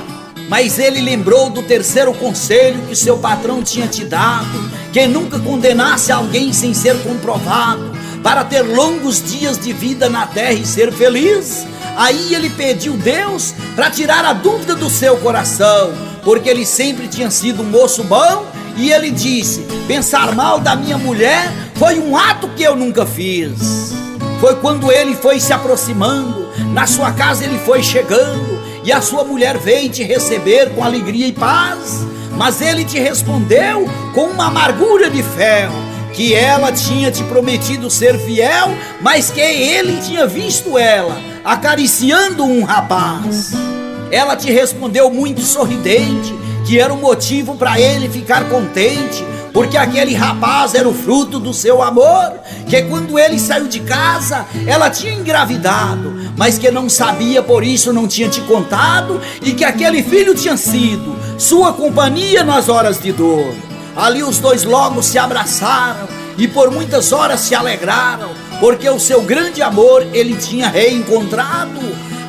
A: mas ele lembrou do terceiro conselho que seu patrão tinha te dado, que nunca condenasse alguém sem ser comprovado, para ter longos dias de vida na terra e ser feliz. Aí ele pediu Deus para tirar a dúvida do seu coração, porque ele sempre tinha sido um moço bom. E ele disse: pensar mal da minha mulher foi um ato que eu nunca fiz. Foi quando ele foi se aproximando, na sua casa ele foi chegando, e a sua mulher veio te receber com alegria e paz. Mas ele te respondeu com uma amargura de ferro, que ela tinha te prometido ser fiel, mas que ele tinha visto ela acariciando um rapaz. Ela te respondeu muito sorridente, que era o motivo para ele ficar contente, porque aquele rapaz era o fruto do seu amor, que quando ele saiu de casa, ela tinha engravidado, mas que não sabia, por isso não tinha te contado, e que aquele filho tinha sido sua companhia nas horas de dor. Ali os dois logo se abraçaram, e por muitas horas se alegraram, porque o seu grande amor ele tinha reencontrado.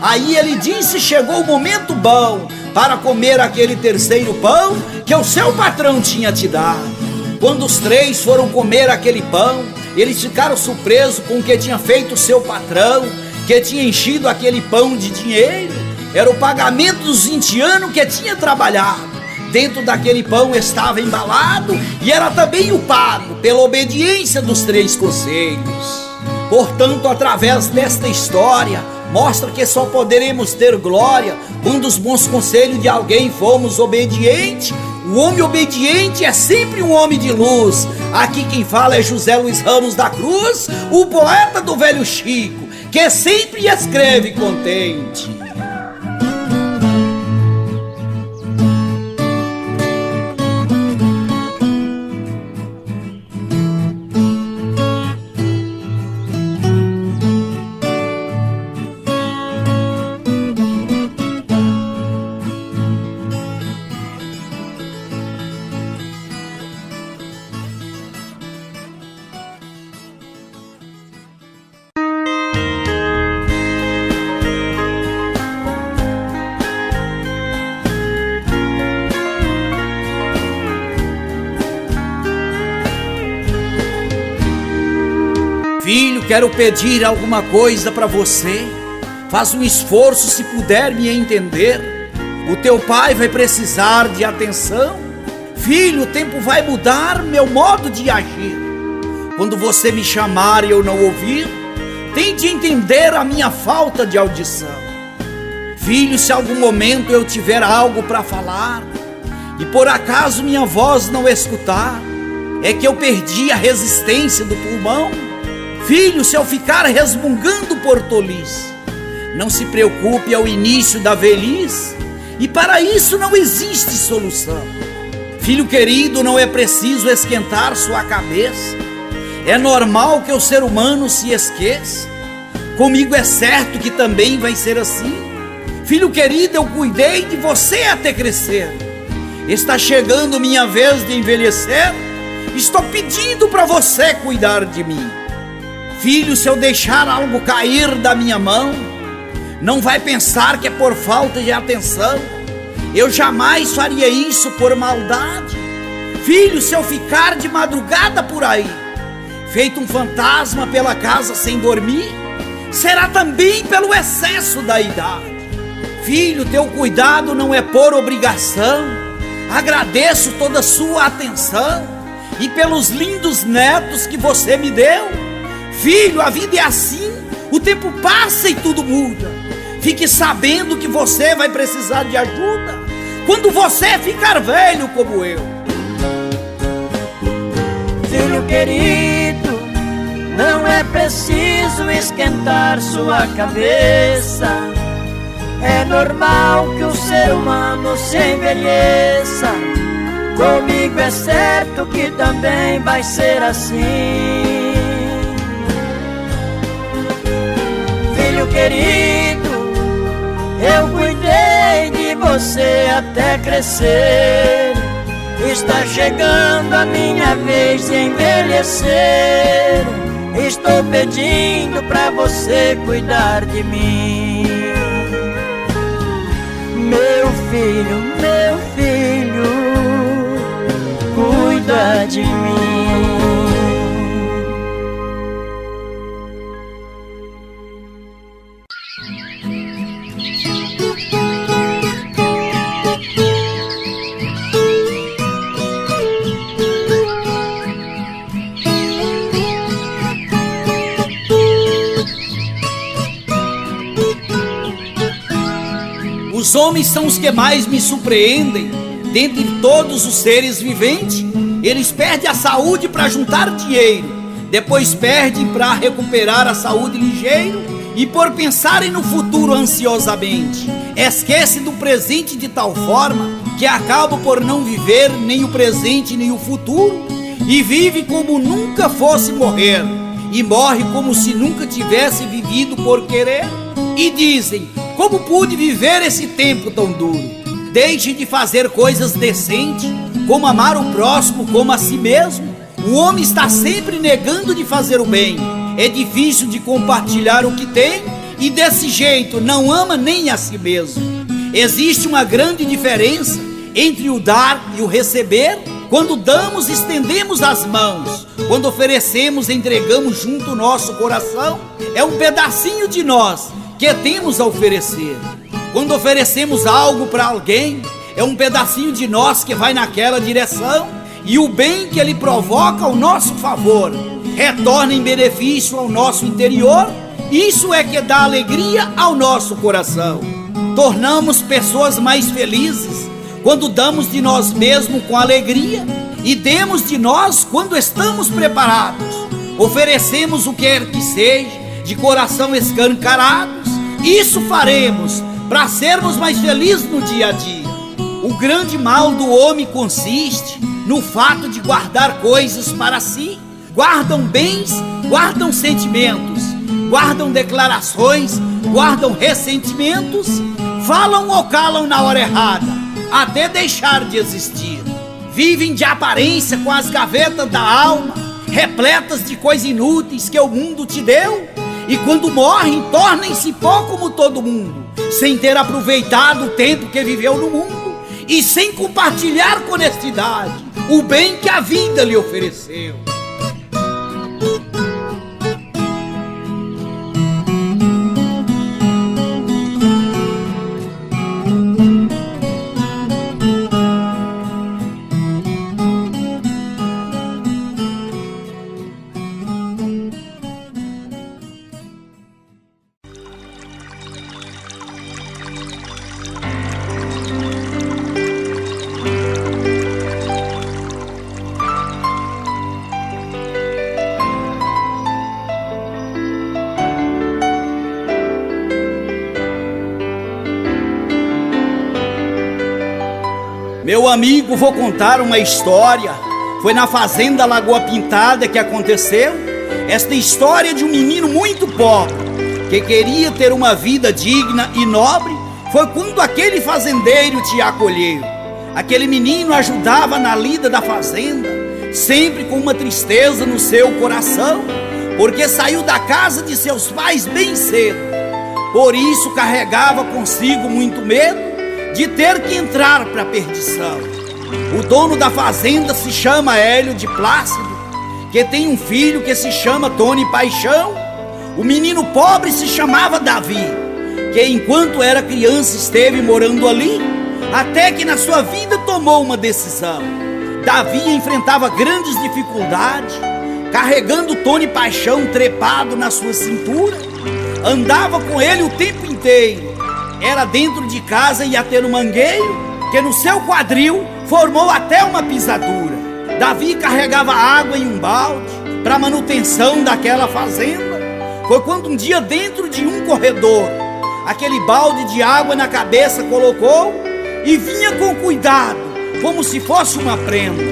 A: Aí ele disse: chegou o momento bom para comer aquele terceiro pão que o seu patrão tinha te dado. Quando os três foram comer aquele pão, eles ficaram surpresos com o que tinha feito o seu patrão, que tinha enchido aquele pão de dinheiro. Era o pagamento dos 20 anos que tinha trabalhado. Dentro daquele pão estava embalado, e era também o pago pela obediência dos três conselhos. Portanto, através desta história, mostra que só poderemos ter glória quando os bons conselhos de alguém fomos obedientes. O homem obediente é sempre um homem de luz. Aqui quem fala é José Luiz Ramos da Cruz, o poeta do velho Chico, que sempre escreve contente. Filho, quero pedir alguma coisa para você. Faz um esforço se puder me entender. O teu pai vai precisar de atenção. Filho, o tempo vai mudar meu modo de agir. Quando você me chamar e eu não ouvir, tente entender a minha falta de audição. Filho, se algum momento eu tiver algo para falar e por acaso minha voz não escutar, é que eu perdi a resistência do pulmão. Filho, se eu ficar resmungando por tolice, não se preocupe, é o início da velhice, e para isso não existe solução. Filho querido, não é preciso esquentar sua cabeça. É normal que o ser humano se esqueça. Comigo é certo que também vai ser assim. Filho querido, eu cuidei de você até crescer. Está chegando minha vez de envelhecer. Estou pedindo para você cuidar de mim. Filho, se eu deixar algo cair da minha mão, não vai pensar que é por falta de atenção. Eu jamais faria isso por maldade. Filho, se eu ficar de madrugada por aí, feito um fantasma pela casa sem dormir, será também pelo excesso da idade. Filho, teu cuidado não é por obrigação. Agradeço toda a sua atenção e pelos lindos netos que você me deu. Filho, a vida é assim, o tempo passa e tudo muda. Fique sabendo que você vai precisar de ajuda quando você ficar velho como eu.
C: Filho querido, Não é preciso esquentar sua cabeça. É normal que o ser humano se envelheça. Comigo é certo que também vai ser assim. Filho querido, eu cuidei de você até crescer. Está chegando a minha vez de envelhecer. Estou pedindo pra você cuidar de mim. Meu filho, cuida de mim.
A: Os homens são os que mais me surpreendem. Dentre todos os seres viventes, eles perdem a saúde para juntar dinheiro, depois perdem para recuperar a saúde ligeiro, e por pensarem no futuro ansiosamente, esquecem do presente de tal forma que acabam por não viver nem o presente nem o futuro, e vive como nunca fosse morrer, e morre como se nunca tivesse vivido por querer, e dizem: como pude viver esse tempo tão duro? Deixe de fazer coisas decentes, como amar o próximo como a si mesmo. O homem está sempre negando de fazer o bem. É difícil de compartilhar o que tem, e desse jeito não ama nem a si mesmo. Existe uma grande diferença entre o dar e o receber. Quando damos, estendemos as mãos. Quando oferecemos, entregamos junto o nosso coração. É um pedacinho de nós que temos a oferecer. Quando oferecemos algo para alguém, é um pedacinho de nós que vai naquela direção, e o bem que ele provoca ao nosso favor retorna em benefício ao nosso interior. Isso é que dá alegria ao nosso coração. Tornamos pessoas mais felizes quando damos de nós mesmos com alegria, e demos de nós quando estamos preparados. Oferecemos o que quer que seja, de coração escancarados. Isso faremos para sermos mais felizes no dia a dia. O grande mal do homem consiste no fato de guardar coisas para si. Guardam bens, guardam sentimentos, guardam declarações, guardam ressentimentos, falam ou calam na hora errada, até deixar de existir. Vivem de aparência com as gavetas da alma repletas de coisas inúteis que o mundo te deu, e quando morrem tornem-se pó como todo mundo, sem ter aproveitado o tempo que viveu no mundo, e sem compartilhar com honestidade o bem que a vida lhe ofereceu. Meu amigo, vou contar uma história. Foi na fazenda Lagoa Pintada que aconteceu. Esta história de um menino muito pobre, que queria ter uma vida digna e nobre. Foi quando aquele fazendeiro te acolheu. Aquele menino ajudava na lida da fazenda, sempre com uma tristeza no seu coração, porque saiu da casa de seus pais bem cedo. Por isso carregava consigo muito medo de ter que entrar para a perdição. O dono da fazenda se chama Hélio de Plácido, que tem um filho que se chama Tony Paixão. O menino pobre se chamava Davi, que enquanto era criança esteve morando ali, até que na sua vida tomou uma decisão. Davi enfrentava grandes dificuldades, carregando Tony Paixão trepado na sua cintura. Andava com ele o tempo inteiro. Era dentro de casa e até no mangueiro, que no seu quadril formou até uma pisadura. Davi carregava água em um balde, para manutenção daquela fazenda. Foi quando um dia, dentro de um corredor, aquele balde de água na cabeça colocou e vinha com cuidado, como se fosse uma prenda.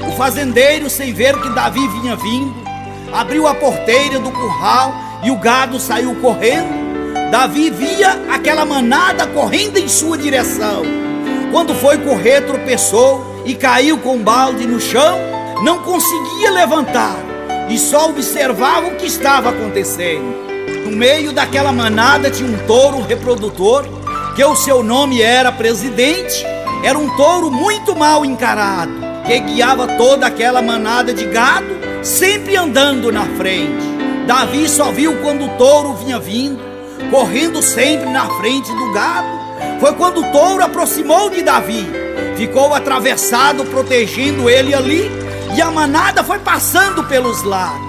A: O fazendeiro, sem ver que Davi vinha vindo, abriu a porteira do curral e o gado saiu correndo. Davi via aquela manada correndo em sua direção. Quando foi correr, tropeçou e caiu com o balde no chão. Não conseguia levantar e só observava o que estava acontecendo. No meio daquela manada tinha um touro reprodutor, que o seu nome era Presidente. Era um touro muito mal encarado, que guiava toda aquela manada de gado, sempre andando na frente. Davi só viu quando o touro vinha vindo, correndo sempre na frente do gado. Foi quando o touro aproximou de Davi, ficou atravessado, protegendo ele ali, e a manada foi passando pelos lados.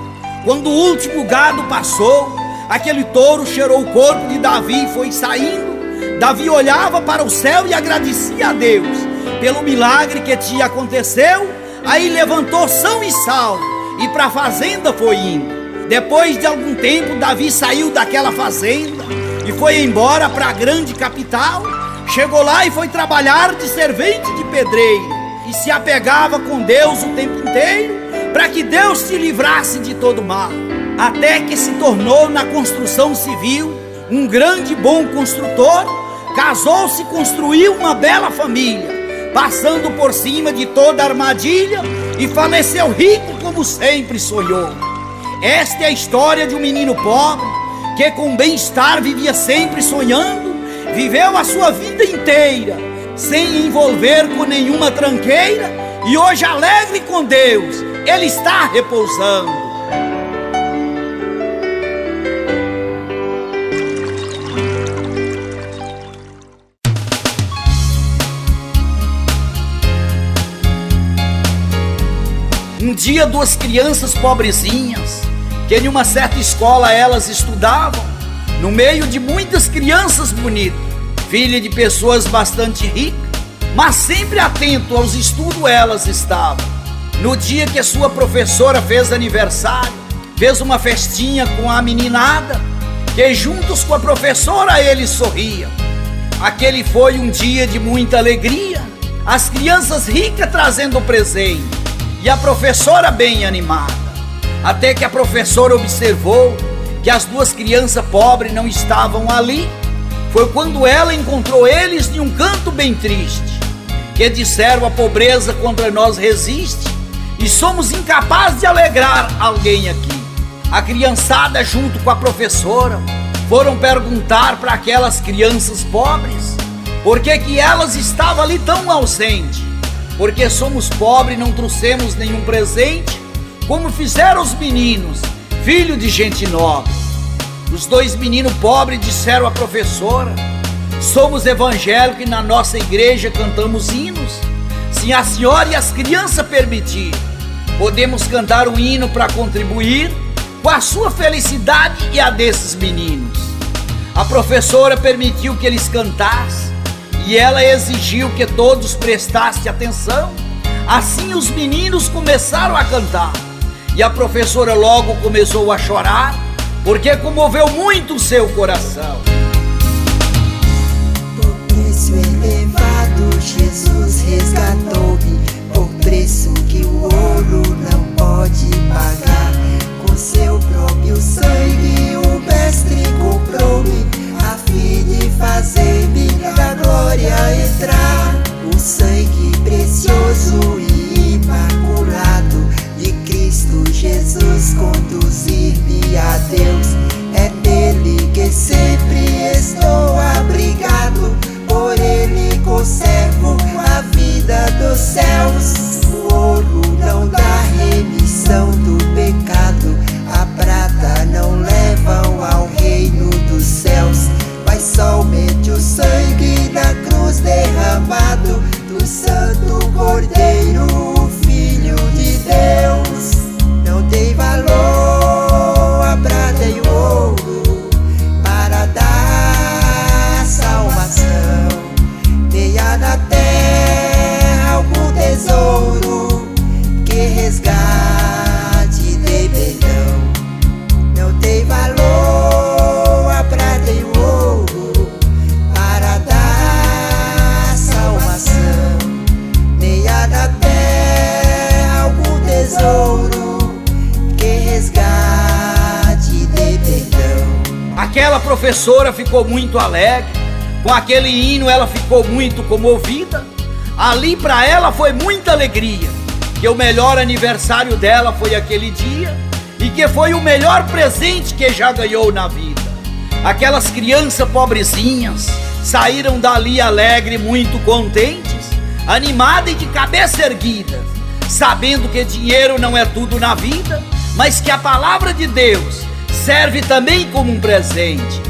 A: Quando o último gado passou, aquele touro cheirou o corpo de Davi e foi saindo. Davi olhava para o céu e agradecia a Deus pelo milagre que tinha acontecido. Aí levantou são e salvo e para a fazenda foi indo. Depois de algum tempo, Davi saiu daquela fazenda e foi embora para a grande capital. Chegou lá e foi trabalhar de servente de pedreiro, e se apegava com Deus o tempo inteiro, para que Deus se livrasse de todo mal. Até que se tornou na construção civil um grande bom construtor, casou-se e construiu uma bela família, passando por cima de toda armadilha, e faleceu rico como sempre sonhou. Esta é a história de um menino pobre, que com bem-estar vivia sempre sonhando, viveu a sua vida inteira, sem envolver com nenhuma tranqueira, e hoje alegre com Deus, ele está repousando. Um dia, duas crianças pobrezinhas, que em uma certa escola elas estudavam, no meio de muitas crianças bonitas, filha de pessoas bastante ricas, mas sempre atento aos estudos elas estavam. No dia que a sua professora fez aniversário, fez uma festinha com a meninada, que juntos com a professora eles sorriam. Aquele foi um dia de muita alegria, as crianças ricas trazendo presente e a professora bem animada. Até que a professora observou que as duas crianças pobres não estavam ali. Foi quando ela encontrou eles em um canto bem triste, que disseram: a pobreza contra nós resiste e somos incapazes de alegrar alguém aqui. A criançada, junto com a professora, foram perguntar para aquelas crianças pobres por que elas estavam ali tão ausentes. Porque somos pobres e não trouxemos nenhum presente, como fizeram os meninos, filho de gente nobre. Os dois meninos pobres disseram à professora: somos evangélicos e na nossa igreja cantamos hinos. Se a senhora e as crianças permitirem, podemos cantar um hino para contribuir com a sua felicidade e a desses meninos. A professora permitiu que eles cantassem e ela exigiu que todos prestassem atenção. Assim os meninos começaram a cantar e a professora logo começou a chorar, porque comoveu muito o seu coração.
D: Por preço elevado Jesus resgatou-me, por preço que o ouro não pode pagar. Com seu próprio sangue o mestre comprou-me, a fim de fazer-me da glória entrar. O sangue precioso e imaculado de Cristo Jesus conduzir-me a Deus. É nele que sempre
A: professora ficou muito alegre, com aquele hino ela ficou muito comovida. Ali para ela foi muita alegria, que o melhor aniversário dela foi aquele dia e que foi o melhor presente que já ganhou na vida. Aquelas crianças pobrezinhas saíram dali alegre, muito contentes, animadas e de cabeça erguida, sabendo que dinheiro não é tudo na vida, mas que a palavra de Deus serve também como um presente.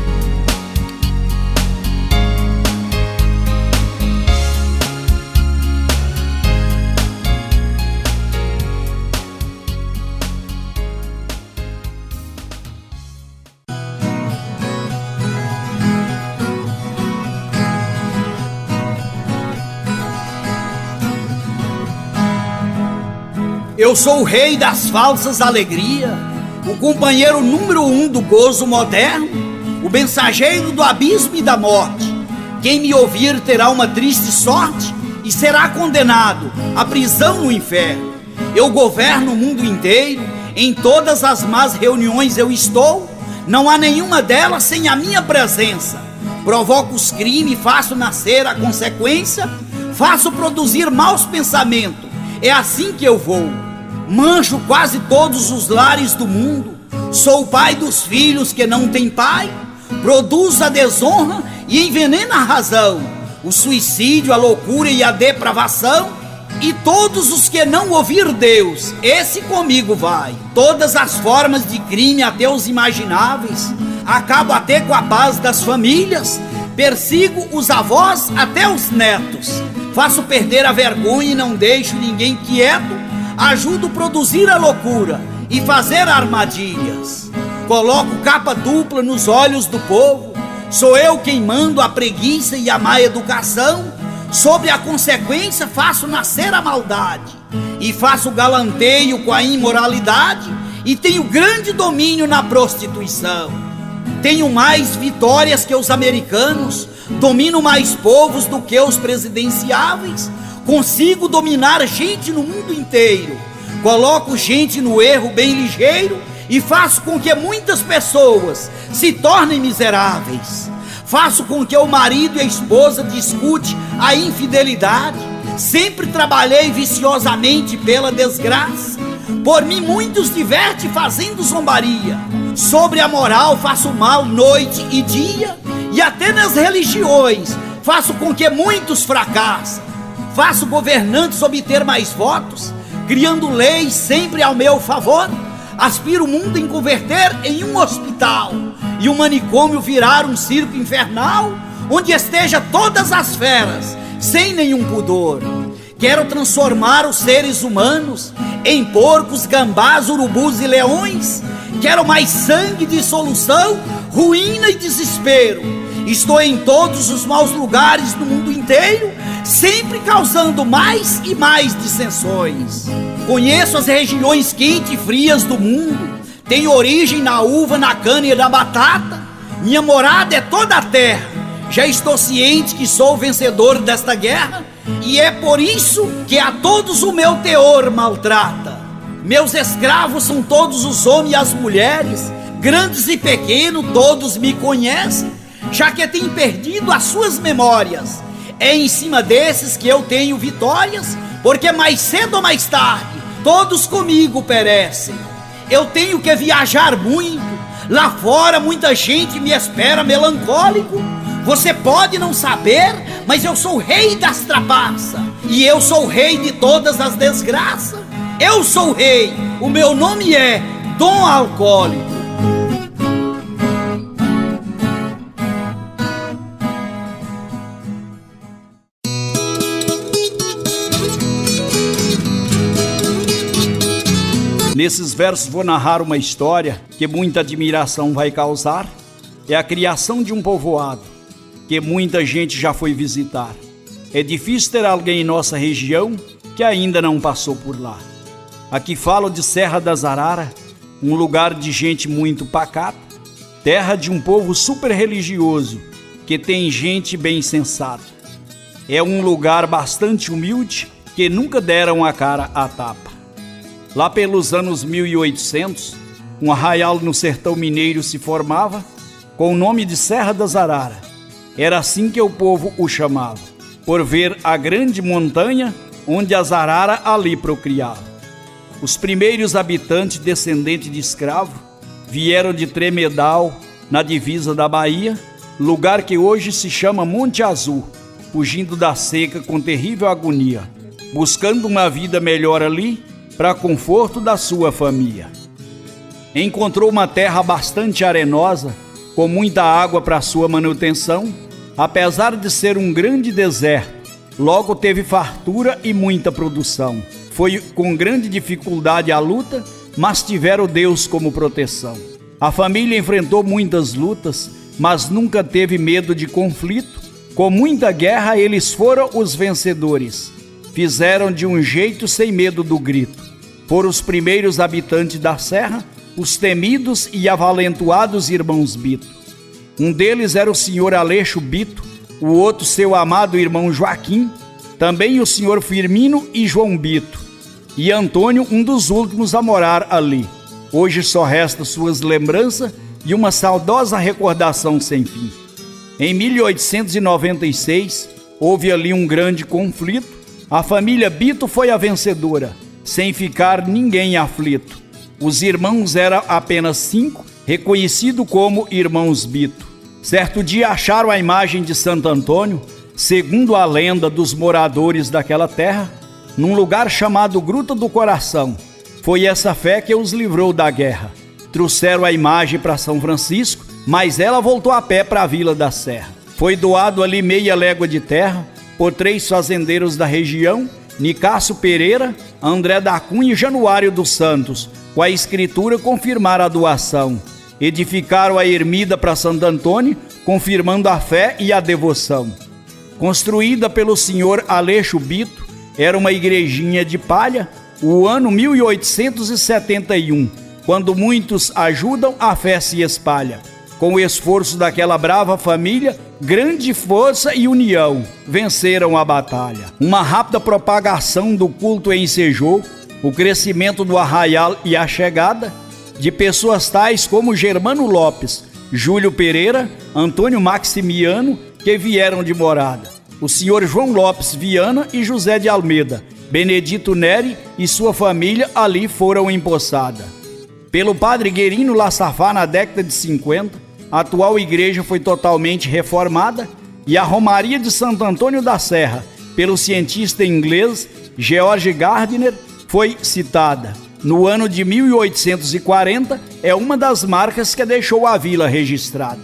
A: Eu sou o rei das falsas alegrias, o companheiro número 1 do gozo moderno, o mensageiro do abismo e da morte. Quem me ouvir terá uma triste sorte e será condenado à prisão no inferno. Eu governo o mundo inteiro, em todas as más reuniões eu estou, não há nenhuma delas sem a minha presença. Provoco os crimes, faço nascer a consequência, faço produzir maus pensamentos, é assim que eu vou. Mancho quase todos os lares do mundo, sou o pai dos filhos que não têm pai, produzo a desonra e envenena a razão, o suicídio, a loucura e a depravação, e todos os que não ouvir Deus, esse comigo vai. Todas as formas de crime até os imagináveis, acabo até com a paz das famílias, persigo os avós até os netos, faço perder a vergonha e não deixo ninguém quieto, ajudo a produzir a loucura e fazer armadilhas. Coloco capa dupla nos olhos do povo, sou eu quem mando a preguiça e a má educação, sobre a consequência faço nascer a maldade, e faço galanteio com a imoralidade, e tenho grande domínio na prostituição. Tenho mais vitórias que os americanos, domino mais povos do que os presidenciáveis, consigo dominar gente no mundo inteiro, coloco gente no erro bem ligeiro e faço com que muitas pessoas se tornem miseráveis. Faço com que o marido e a esposa discutam a infidelidade. Sempre trabalhei viciosamente pela desgraça. Por mim muitos diverte fazendo zombaria. Sobre a moral faço mal noite e dia, e até nas religiões faço com que muitos fracassem. Faço governantes obter mais votos, criando leis sempre ao meu favor. Aspiro o mundo em converter em um hospital, e o manicômio virar um circo infernal, onde esteja todas as feras, sem nenhum pudor. Quero transformar os seres humanos em porcos, gambás, urubus e leões. Quero mais sangue, dissolução, ruína e desespero. Estou em todos os maus lugares do mundo inteiro, sempre causando mais e mais dissensões. Conheço as regiões quentes e frias do mundo, tenho origem na uva, na cana e na batata. Minha morada é toda a terra, já estou ciente que sou vencedor desta guerra, e é por isso que a todos o meu teor maltrata. Meus escravos são todos os homens e as mulheres, grandes e pequenos, todos me conhecem, já que têm perdido as suas memórias. É em cima desses que eu tenho vitórias, porque mais cedo ou mais tarde, todos comigo perecem. Eu tenho que viajar muito, lá fora muita gente me espera melancólico. Você pode não saber, mas eu sou o rei das trapaças, e eu sou o rei de todas as desgraças. Eu sou o rei, o meu nome é Dom Alcoólico.
E: Nesses versos vou narrar uma história que muita admiração vai causar. É a criação de um povoado que muita gente já foi visitar. É difícil ter alguém em nossa região que ainda não passou por lá. Aqui falo de Serra das Araras, um lugar de gente muito pacata, terra de um povo super religioso que tem gente bem sensata. É um lugar bastante humilde que nunca deram a cara à tapa. Lá pelos anos 1800, um arraial no sertão mineiro se formava, com o nome de Serra das Araras. Era assim que o povo o chamava, por ver a grande montanha onde as araras ali procriavam. Os primeiros habitantes descendentes de escravo vieram de Tremedal, na divisa da Bahia, lugar que hoje se chama Monte Azul, fugindo da seca com terrível agonia, buscando uma vida melhor ali para conforto da sua família. Encontrou uma terra bastante arenosa, com muita água para sua manutenção. Apesar de ser um grande deserto, logo teve fartura e muita produção. Foi com grande dificuldade a luta, mas tiveram Deus como proteção. A família enfrentou muitas lutas, mas nunca teve medo de conflito. Com muita guerra eles foram os vencedores. Fizeram de um jeito sem medo do grito. Foram os primeiros habitantes da serra, os temidos e avalentoados irmãos Bito. Um deles era o senhor Aleixo Bito, o outro seu amado irmão Joaquim, também o senhor Firmino e João Bito, e Antônio, um dos últimos a morar ali. Hoje só resta suas lembranças e uma saudosa recordação sem fim. Em 1896, houve ali um grande conflito. A família Bito foi a vencedora, sem ficar ninguém aflito. Os irmãos eram apenas 5, reconhecidos como irmãos Bito. Certo dia acharam a imagem de Santo Antônio, segundo a lenda dos moradores daquela terra, num lugar chamado Gruta do Coração. Foi essa fé que os livrou da guerra. Trouxeram a imagem para São Francisco, mas ela voltou a pé para a Vila da Serra. Foi doado ali meia légua de terra por 3 fazendeiros da região, Nicásio Pereira, André da Cunha e Januário dos Santos. Com a escritura confirmaram a doação. Edificaram a ermida para Santo Antônio, confirmando a fé e a devoção. Construída pelo senhor Aleixo Bito, era uma igrejinha de palha, o ano 1871. Quando muitos ajudam, a fé se espalha. Com o esforço daquela brava família, grande força e união venceram a batalha. Uma rápida propagação do culto ensejou o crescimento do arraial e a chegada de pessoas tais como Germano Lopes, Júlio Pereira, Antônio Maximiano, que vieram de Morada, o senhor João Lopes Viana e José de Almeida, Benedito Neri e sua família ali foram empossadas. Pelo padre Guerino Lassafá na década de 50, a atual igreja foi totalmente reformada e a Romaria de Santo Antônio da Serra, pelo cientista inglês George Gardner, foi citada. No ano de 1840, é uma das marcas que deixou a vila registrada.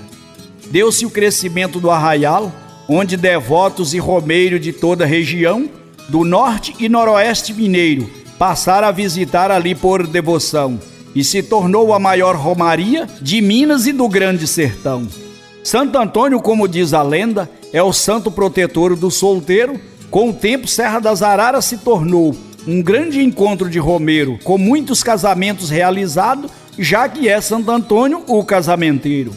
E: Deu-se o crescimento do arraial, onde devotos e romeiros de toda a região, do norte e noroeste mineiro, passaram a visitar ali por devoção, e se tornou a maior romaria de Minas e do Grande Sertão. Santo Antônio, como diz a lenda, é o santo protetor do solteiro. Com o tempo, Serra das Araras se tornou um grande encontro de romeiro, com muitos casamentos realizados, já que é Santo Antônio o casamenteiro.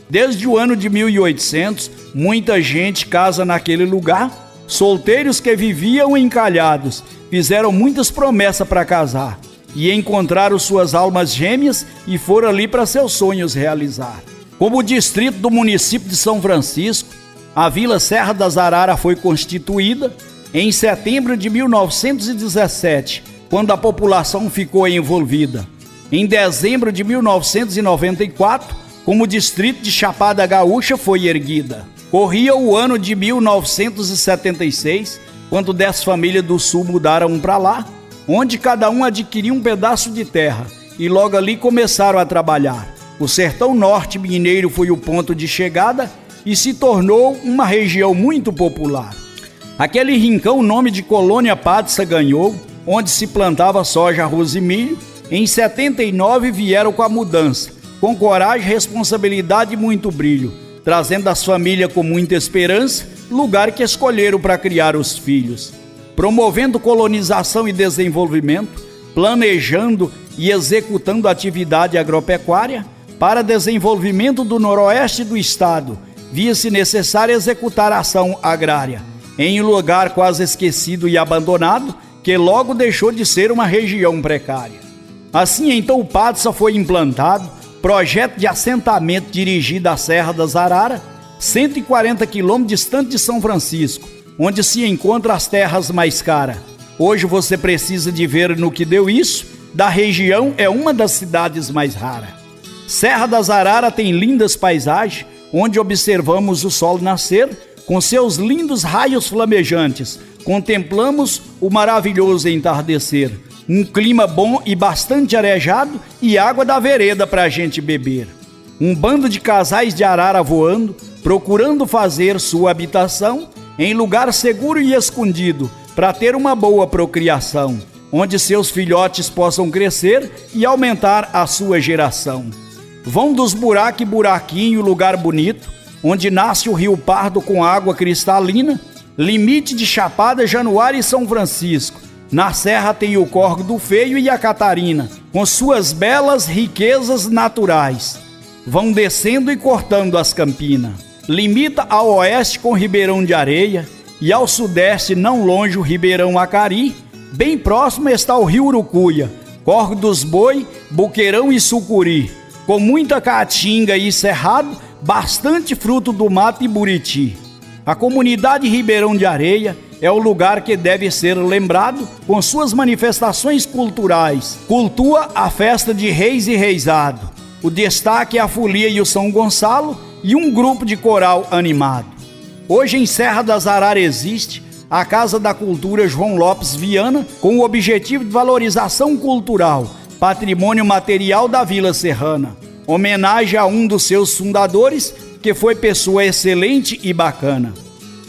E: Desde o ano de 1800, muita gente casa naquele lugar. Solteiros que viviam encalhados fizeram muitas promessas para casar e encontraram suas almas gêmeas e foram ali para seus sonhos realizar. Como distrito do município de São Francisco, a Vila Serra das Araras foi constituída em setembro de 1917, quando a população ficou envolvida. Em dezembro de 1994, como distrito de Chapada Gaúcha foi erguida. Corria o ano de 1976, quando 10 famílias do sul mudaram para lá, onde cada um adquiriu um pedaço de terra e logo ali começaram a trabalhar. O sertão norte mineiro foi o ponto de chegada e se tornou uma região muito popular. Aquele rincão o nome de Colônia Pátissa ganhou, onde se plantava soja, arroz e milho. Em 79 vieram com a mudança, com coragem, responsabilidade e muito brilho, trazendo as famílias com muita esperança, lugar que escolheram para criar os filhos. Promovendo colonização e desenvolvimento, planejando e executando atividade agropecuária para desenvolvimento do noroeste do estado, via-se necessário executar ação agrária, em um lugar quase esquecido e abandonado, que logo deixou de ser uma região precária. Assim então o Pátissa foi implantado, projeto de assentamento dirigido à Serra das Araras, 140 quilômetros distante de São Francisco, onde se encontram as terras mais caras. Hoje você precisa de ver no que deu isso. Da região é uma das cidades mais raras. Serra das Araras tem lindas paisagens, onde observamos o sol nascer com seus lindos raios flamejantes. Contemplamos o maravilhoso entardecer. Um clima bom e bastante arejado e água da vereda para a gente beber. Um bando de casais de arara voando, procurando fazer sua habitação em lugar seguro e escondido para ter uma boa procriação, onde seus filhotes possam crescer e aumentar a sua geração. Vão dos buracos e buraquinho, lugar bonito, onde nasce o Rio Pardo com água cristalina, limite de Chapada, Januário e São Francisco. Na serra tem o Córrego do Feio e a Catarina, com suas belas riquezas naturais. Vão descendo e cortando as campinas. Limita ao oeste com Ribeirão de Areia e ao sudeste, não longe, o Ribeirão Acari. Bem próximo está o Rio Urucuia, Córrego dos Boi, Buqueirão e Sucuri, com muita caatinga e cerrado, bastante fruto do mato e buriti. A comunidade Ribeirão de Areia é o lugar que deve ser lembrado com suas manifestações culturais. Cultua a festa de Reis e Reisado. O destaque é a folia e o São Gonçalo e um grupo de coral animado. Hoje em Serra das Araras existe a Casa da Cultura João Lopes Viana, com o objetivo de valorização cultural, patrimônio material da Vila Serrana. Homenagem a um dos seus fundadores, que foi pessoa excelente e bacana.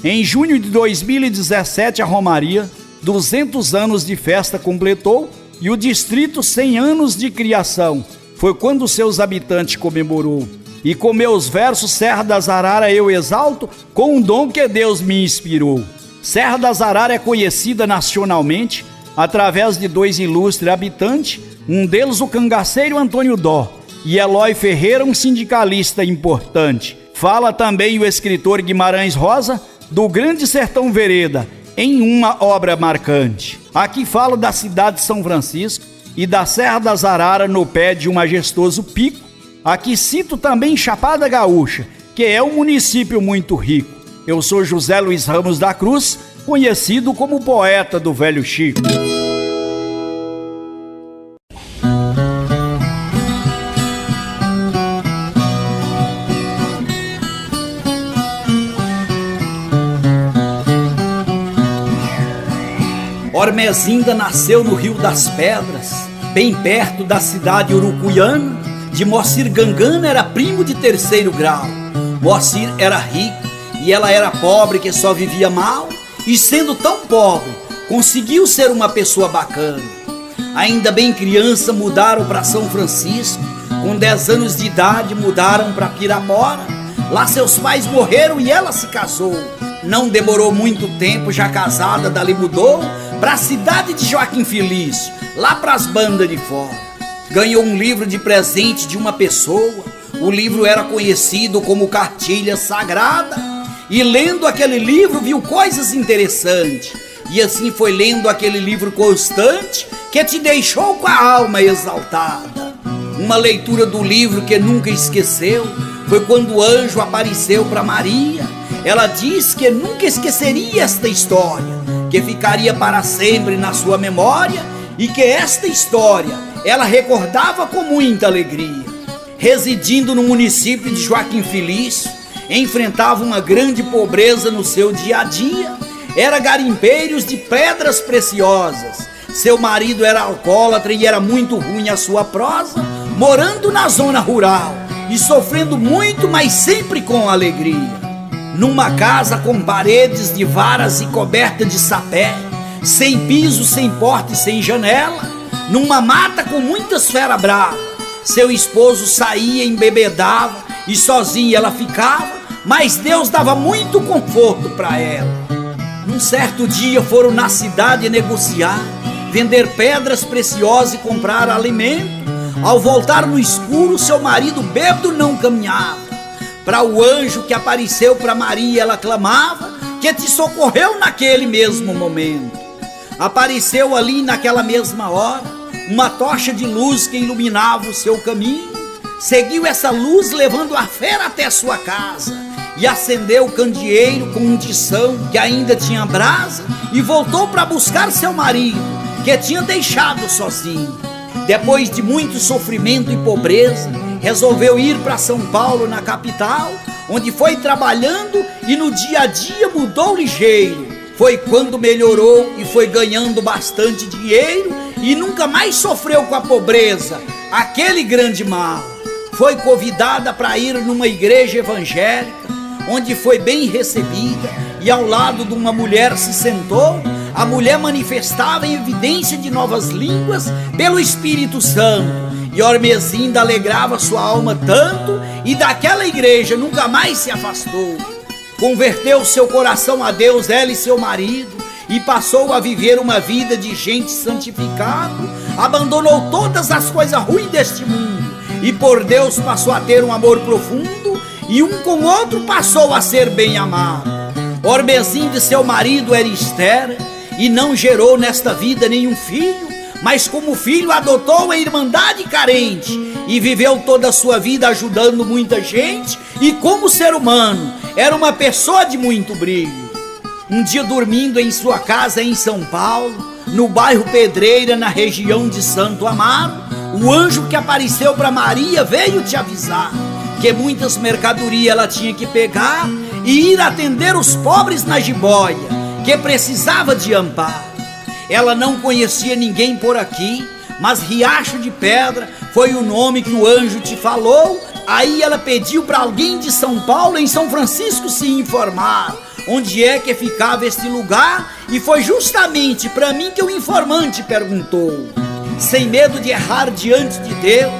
E: Em junho de 2017, a Romaria, 200 anos de festa completou e o distrito 100 anos de criação. Foi quando seus habitantes comemorou. E com meus versos Serra das Araras eu exalto com um dom que Deus me inspirou. Serra das Araras é conhecida nacionalmente através de dois ilustres habitantes, um deles o cangaceiro Antônio Dó e Eloy Ferreira, um sindicalista importante. Fala também o escritor Guimarães Rosa do Grande Sertão Vereda, em uma obra marcante. Aqui falo da cidade de São Francisco e da Serra das Araras no pé de um majestoso pico. Aqui cito também Chapada Gaúcha, que é um município muito rico. Eu sou José Luiz Ramos da Cruz, conhecido como poeta do Velho Chico.
A: Ormezinda nasceu no Rio das Pedras, bem perto da cidade urucuiana. De Moacir Gangana era primo de 3º grau. Moacir era rico e ela era pobre que só vivia mal. E sendo tão pobre, conseguiu ser uma pessoa bacana. Ainda bem criança, mudaram para São Francisco. Com 10 anos de idade mudaram para Pirapora. Lá seus pais morreram e ela se casou. Não demorou muito tempo, já casada, dali mudou para a cidade de Joaquim Felício, lá para as bandas de fora. Ganhou um livro de presente de uma pessoa. O livro era conhecido como Cartilha Sagrada. E lendo aquele livro viu coisas interessantes. E assim foi lendo aquele livro constante que te deixou com a alma exaltada. Uma leitura do livro que nunca esqueceu foi quando o anjo apareceu para Maria. Ela disse que nunca esqueceria esta história, que ficaria para sempre na sua memória e que esta história ela recordava com muita alegria. Residindo no município de Joaquim Felício, enfrentava uma grande pobreza no seu dia a dia. Era garimpeiros de pedras preciosas. Seu marido era alcoólatra e era muito ruim a sua prosa, morando na zona rural e sofrendo muito, mas sempre com alegria. Numa casa com paredes de varas e coberta de sapé, sem piso, sem porta e sem janela, numa mata com muitas feras bravas. Seu esposo saía, embebedava e sozinha ela ficava, mas Deus dava muito conforto para ela. Num certo dia foram na cidade negociar, vender pedras preciosas e comprar alimento. Ao voltar no escuro, seu marido bêbado não caminhava. Para o anjo que apareceu para Maria, ela clamava, que te socorreu naquele mesmo momento. Apareceu ali naquela mesma hora uma tocha de luz que iluminava o seu caminho. seguiu essa luz levando a fera até sua casa e acendeu o candeeiro com um tição que ainda tinha brasa e voltou para buscar seu marido, que tinha deixado sozinho. Depois de muito sofrimento e pobreza, resolveu ir para São Paulo, na capital, onde foi trabalhando e no dia a dia mudou ligeiro. Foi quando melhorou e foi ganhando bastante dinheiro e nunca mais sofreu com a pobreza, aquele grande mal. Foi convidada para ir numa igreja evangélica, onde foi bem recebida e ao lado de uma mulher se sentou. A mulher manifestava em evidência de novas línguas pelo Espírito Santo, e Ormezinda alegrava sua alma tanto, e daquela igreja nunca mais se afastou. Converteu seu coração a Deus, ela e seu marido, e passou a viver uma vida de gente santificada. Abandonou todas as coisas ruins deste mundo, e por Deus passou a ter um amor profundo, e um com o outro passou a ser bem amado. Ormezinda e seu marido era estéril, e não gerou nesta vida nenhum filho, mas como filho adotou a Irmandade Carente e viveu toda a sua vida ajudando muita gente, e como ser humano era uma pessoa de muito brilho. Um dia, dormindo em sua casa em São Paulo, no bairro Pedreira, na região de Santo Amaro, o anjo que apareceu para Maria veio te avisar que muitas mercadorias ela tinha que pegar e ir atender os pobres na jiboia, que precisava de amparo. Ela não conhecia ninguém por aqui, mas Riacho de Pedra foi o nome que o anjo te falou. Aí ela pediu para alguém de São Paulo, em São Francisco, se informar onde é que ficava este lugar, e foi justamente para mim que o informante perguntou. Sem medo de errar diante de Deus,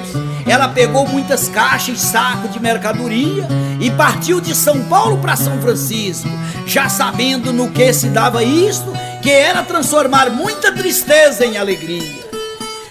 A: ela pegou muitas caixas e sacos de mercadoria e partiu de São Paulo para São Francisco, já sabendo no que se dava isto, que era transformar muita tristeza em alegria.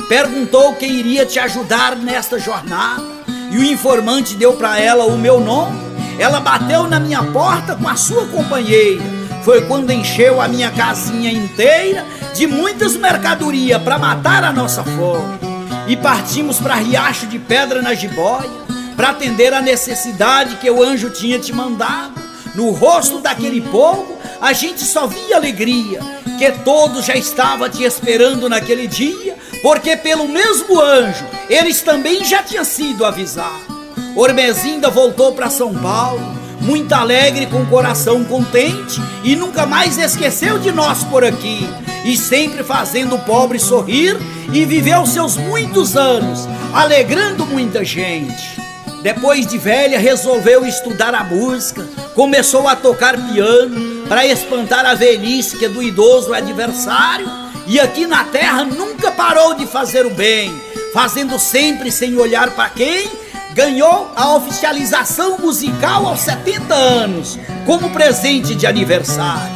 A: Perguntou quem iria te ajudar nesta jornada, e o informante deu para ela o meu nome. Ela bateu na minha porta com a sua companheira. Foi quando encheu a minha casinha inteira de muitas mercadorias para matar a nossa fome. E partimos para Riacho de Pedra, na jiboia, para atender a necessidade que o anjo tinha te mandado. No rosto daquele povo a gente só via alegria, que todos já estavam te esperando naquele dia, porque pelo mesmo anjo eles também já tinham sido avisados. Ormezinda voltou para São Paulo, muito alegre, com o coração contente, e nunca mais esqueceu de nós por aqui, e sempre fazendo o pobre sorrir, e viveu seus muitos anos, alegrando muita gente. Depois de velha, resolveu estudar a música, começou a tocar piano, para espantar a velhice que é do idoso adversário, e aqui na terra nunca parou de fazer o bem, fazendo sempre sem olhar para quem. Ganhou a oficialização musical aos 70 anos, como presente de aniversário.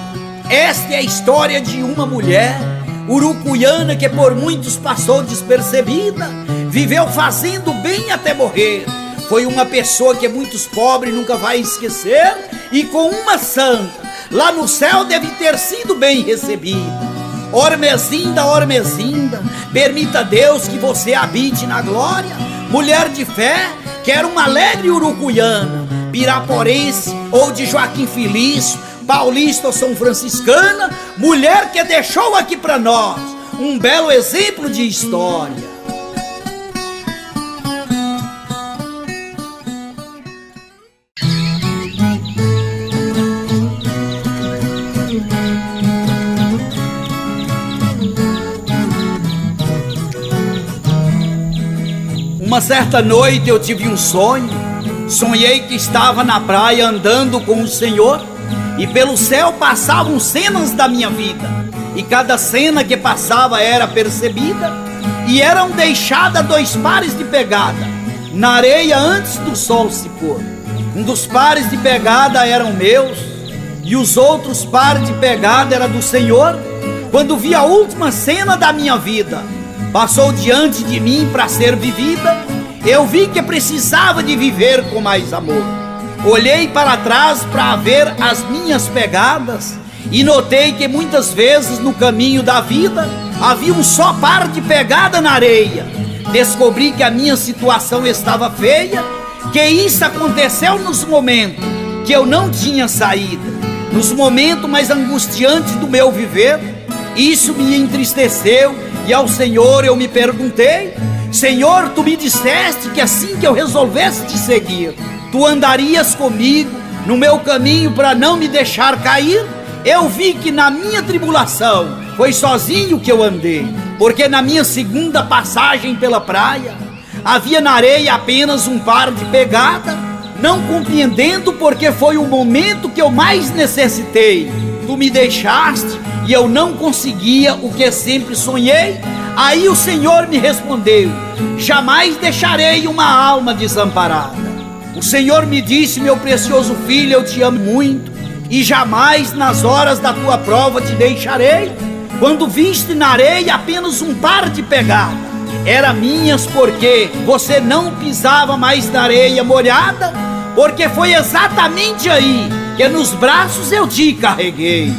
A: Esta é a história de uma mulher urucuiana que por muitos passou despercebida, viveu fazendo bem até morrer. Foi uma pessoa que muitos pobres nunca vai esquecer, e com uma santa lá no céu deve ter sido bem recebida. Ormezinda, Ormezinda, permita Deus que você habite na glória, mulher de fé, que era uma alegre urucuiana, piraporense ou de Joaquim Felício, paulista ou são franciscana, mulher que deixou aqui para nós um belo exemplo de história. Uma certa noite eu tive um sonho. Sonhei que estava na praia andando com o Senhor, e pelo céu passavam cenas da minha vida, e cada cena que passava era percebida, e eram deixadas 2 pares de pegada na areia antes do sol se pôr. Um dos pares de pegada eram meus, e os outros pares de pegada era do Senhor. Quando vi a última cena da minha vida, passou diante de mim para ser vivida, eu vi que precisava de viver com mais amor. Olhei para trás para ver as minhas pegadas e notei que muitas vezes no caminho da vida havia um só par de pegada na areia. descobri que a minha situação estava feia, que isso aconteceu nos momentos que eu não tinha saída, nos momentos mais angustiantes do meu viver. Isso me entristeceu e ao Senhor eu me perguntei: Senhor, tu me disseste que assim que eu resolvesse te seguir, tu andarias comigo no meu caminho para não me deixar cair. Eu vi que na minha tribulação foi sozinho que eu andei, porque na minha segunda passagem pela praia havia na areia apenas um par de pegadas. Não compreendendo porque foi o momento que eu mais necessitei, tu me deixaste e eu não conseguia o que sempre sonhei. Aí o Senhor me respondeu: jamais deixarei uma alma desamparada. O Senhor me disse: meu precioso filho, eu te amo muito e jamais nas horas da tua prova te deixarei. Quando viste na areia apenas um par de pegadas, eram minhas porque você não pisava mais na areia molhada, porque foi exatamente aí que nos braços eu te carreguei.